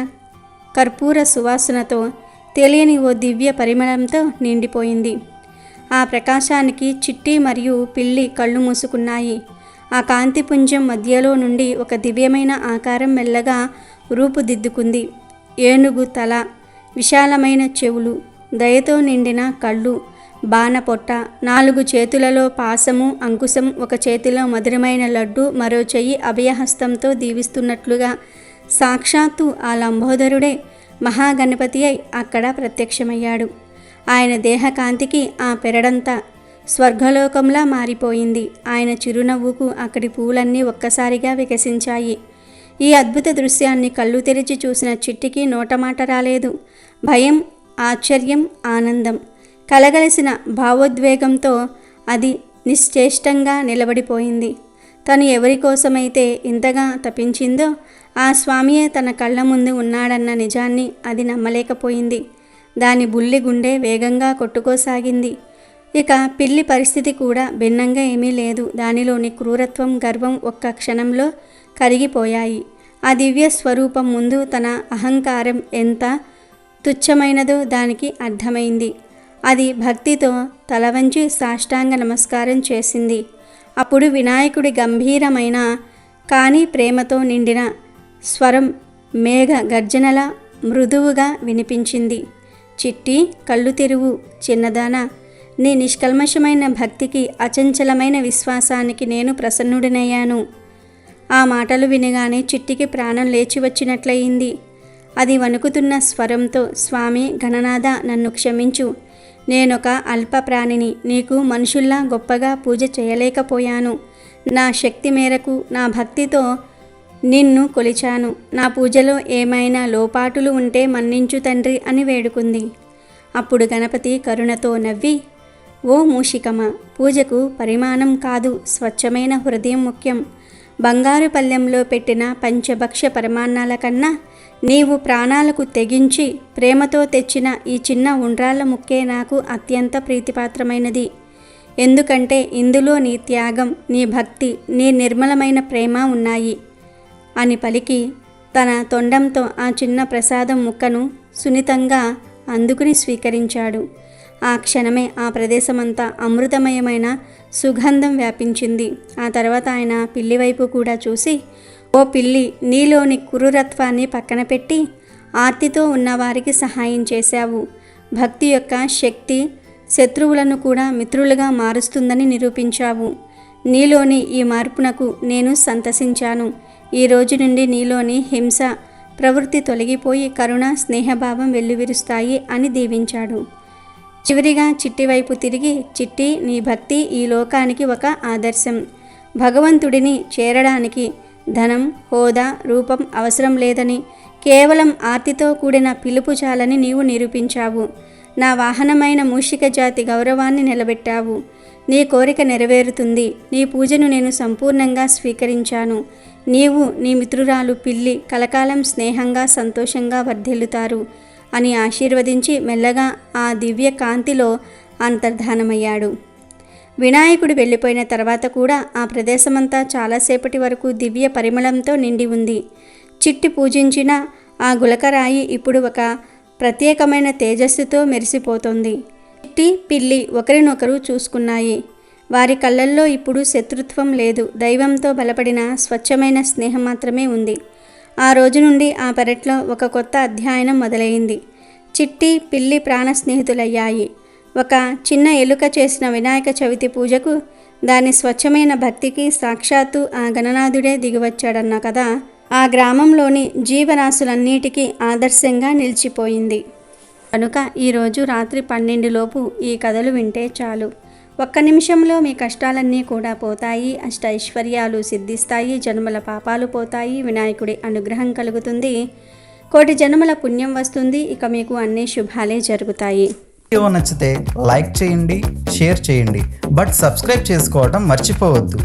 కర్పూర సువాసనతో, తెలియని ఓ దివ్య పరిమళంతో నిండిపోయింది. ఆ ప్రకాశానికి చిట్టి మరియు పిల్లి కళ్ళు మూసుకున్నాయి. ఆ కాంతిపుంజం మధ్యలో నుండి ఒక దివ్యమైన ఆకారం మెల్లగా రూపుదిద్దుకుంది. ఏనుగు తల, విశాలమైన చెవులు, దయతో నిండిన కళ్ళు, బాణపొట్ట, 4 చేతులలో పాశము, అంకుశం, ఒక చేతిలో మధురమైన లడ్డు, మరో చెయ్యి అభయహస్తంతో దీవిస్తున్నట్లుగా సాక్షాత్తు ఆ లంబోదరుడే మహాగణపతి అయి అక్కడ ప్రత్యక్షమయ్యాడు. ఆయన దేహకాంతికి ఆ పెరడంతా స్వర్గలోకంలా మారిపోయింది. ఆయన చిరునవ్వుకు అక్కడి పూలన్నీ ఒక్కసారిగా వికసించాయి. ఈ అద్భుత దృశ్యాన్ని కళ్ళు తెరిచి చూసిన చిట్టికి నోటమాట రాలేదు. భయం, ఆశ్చర్యం, ఆనందం కలగలిసిన భావోద్వేగంతో అది నిశ్చేష్టంగా నిలబడిపోయింది. తను ఎవరి కోసమైతే ఇంతగా తపించిందో ఆ స్వామియే తన కళ్ళ ముందు ఉన్నాడన్న నిజాన్ని అది నమ్మలేకపోయింది. దాని బుల్లి గుండె వేగంగా కొట్టుకోసాగింది. ఇక పిల్లి పరిస్థితి కూడా భిన్నంగా ఏమీ లేదు. దానిలోని క్రూరత్వం, గర్వం ఒక్క క్షణంలో కరిగిపోయాయి. ఆ దివ్య స్వరూపం ముందు తన అహంకారం ఎంత తుచ్చమైనదో దానికి అర్థమైంది. అది భక్తితో తలవంచి సాష్టాంగ నమస్కారం చేసింది. అప్పుడు వినాయకుడి గంభీరమైన కానీ ప్రేమతో నిండిన స్వరం మేఘ గర్జనల మృదువుగా వినిపించింది. చిట్టి, కళ్ళు తెరువు చిన్నదానా. నీ నిష్కల్మషమైన భక్తికి, అచంచలమైన విశ్వాసానికి నేను ప్రసన్నుడినయ్యాను. ఆ మాటలు వినగానే చిట్టికి ప్రాణం లేచి వచ్చినట్లయింది. అది వణుకుతున్న స్వరంతో, స్వామి గణనాథ, నన్ను క్షమించు. నేనొక అల్ప ప్రాణిని. నీకు మనుషుల్లా గొప్పగా పూజ చేయలేకపోయాను. నా శక్తి మేరకు నా భక్తితో నిన్ను కొలిచాను. నా పూజలో ఏమైనా లోపాటులు ఉంటే మన్నించు తండ్రి అని వేడుకుంది. అప్పుడు గణపతి కరుణతో నవ్వి, ఓ మూషికమా, పూజకు పరిమాణం కాదు, స్వచ్ఛమైన హృదయం ముఖ్యం. బంగారు పళ్ళెంలో పెట్టిన పంచభక్ష పరమాన్నాల కన్నా నీవు ప్రాణాలకు తెగించి ప్రేమతో తెచ్చిన ఈ చిన్న ఉండ్రాళ్ళ ముక్కే నాకు అత్యంత ప్రీతిపాత్రమైనది. ఎందుకంటే ఇందులో నీ త్యాగం, నీ భక్తి, నీ నిర్మలమైన ప్రేమ ఉన్నాయి అని పలికి తన తొండంతో ఆ చిన్న ప్రసాదం ముక్కను సున్నితంగా అందుకుని స్వీకరించాడు. ఆ క్షణమే ఆ ప్రదేశమంతా అమృతమయమైన సుగంధం వ్యాపించింది. ఆ తర్వాత ఆయన పిల్లి వైపు కూడా చూసి, ఓ పిల్లి, నీలోని క్రూరత్వాన్ని పక్కన పెట్టి ఆర్తితో ఉన్నవారికి సహాయం చేశావు. భక్తి యొక్క శక్తి శత్రువులను కూడా మిత్రులుగా మారుస్తుందని నిరూపించావు. నీలోని ఈ మార్పునకు నేను సంతసించాను. ఈ రోజు నుండి నీలోని హింస ప్రవృత్తి తొలగిపోయి కరుణ, స్నేహభావం వెల్లువిరుస్తాయి అని దీవించాడు. చివరిగా చిట్టి వైపు తిరిగి, చిట్టి, నీ భక్తి ఈ లోకానికి ఒక ఆదర్శం. భగవంతుడిని చేరడానికి ధనం, హోదా, రూపం అవసరం లేదని, కేవలం ఆర్తితో కూడిన పిలుపు చాలని నీవు నిరూపించావు. నా వాహనమైన మూషిక జాతి గౌరవాన్ని నిలబెట్టావు. నీ కోరిక నెరవేరుతుంది. నీ పూజను నేను సంపూర్ణంగా స్వీకరించాను. నీవు, నీ మిత్రురాలు పిల్లి కలకాలం స్నేహంగా, సంతోషంగా వర్ధిల్లుతారు అని ఆశీర్వదించి మెల్లగా ఆ దివ్య కాంతిలో అంతర్ధానమయ్యాడు. వినాయకుడు వెళ్ళిపోయిన తర్వాత కూడా ఆ ప్రదేశమంతా చాలాసేపటి వరకు దివ్య పరిమళంతో నిండి ఉంది. చిట్టి పూజించిన ఆ గులకరాయి ఇప్పుడు ఒక ప్రత్యేకమైన తేజస్సుతో మెరిసిపోతోంది. చిట్టి, పిల్లి ఒకరినొకరు చూసుకున్నాయి. వారి కళ్ళల్లో ఇప్పుడు శత్రుత్వం లేదు. దైవంతో బలపడిన స్వచ్ఛమైన స్నేహం మాత్రమే ఉంది. ఆ రోజు నుండి ఆ పెరట్లో ఒక కొత్త అధ్యయనం మొదలైంది. చిట్టి, పిల్లి ప్రాణ స్నేహితులయ్యాయి. ఒక చిన్న ఎలుక చేసిన వినాయక చవితి పూజకు, దాని స్వచ్ఛమైన భక్తికి సాక్షాత్తు ఆ గణనాథుడే దిగివచ్చాడన్న కథ ఆ గ్రామంలోని జీవరాశులన్నిటికీ ఆదర్శంగా నిలిచిపోయింది. కనుక ఈరోజు రాత్రి 12 లోపు ఈ కథలు వింటే చాలు. ఒక్క నిమిషంలో మీ కష్టాలన్నీ కూడా పోతాయి, అష్టైశ్వర్యాలు సిద్ధిస్తాయి, జన్మల పాపాలు పోతాయి, వినాయకుడి అనుగ్రహం కలుగుతుంది, కోటి జన్మల పుణ్యం వస్తుంది. ఇక మీకు అన్ని శుభాలే జరుగుతాయి. వీడియో నచ్చితే లైక్ చేయండి, షేర్ చేయండి, బట్ సబ్స్క్రైబ్ చేసుకోవడం మర్చిపోవద్దు.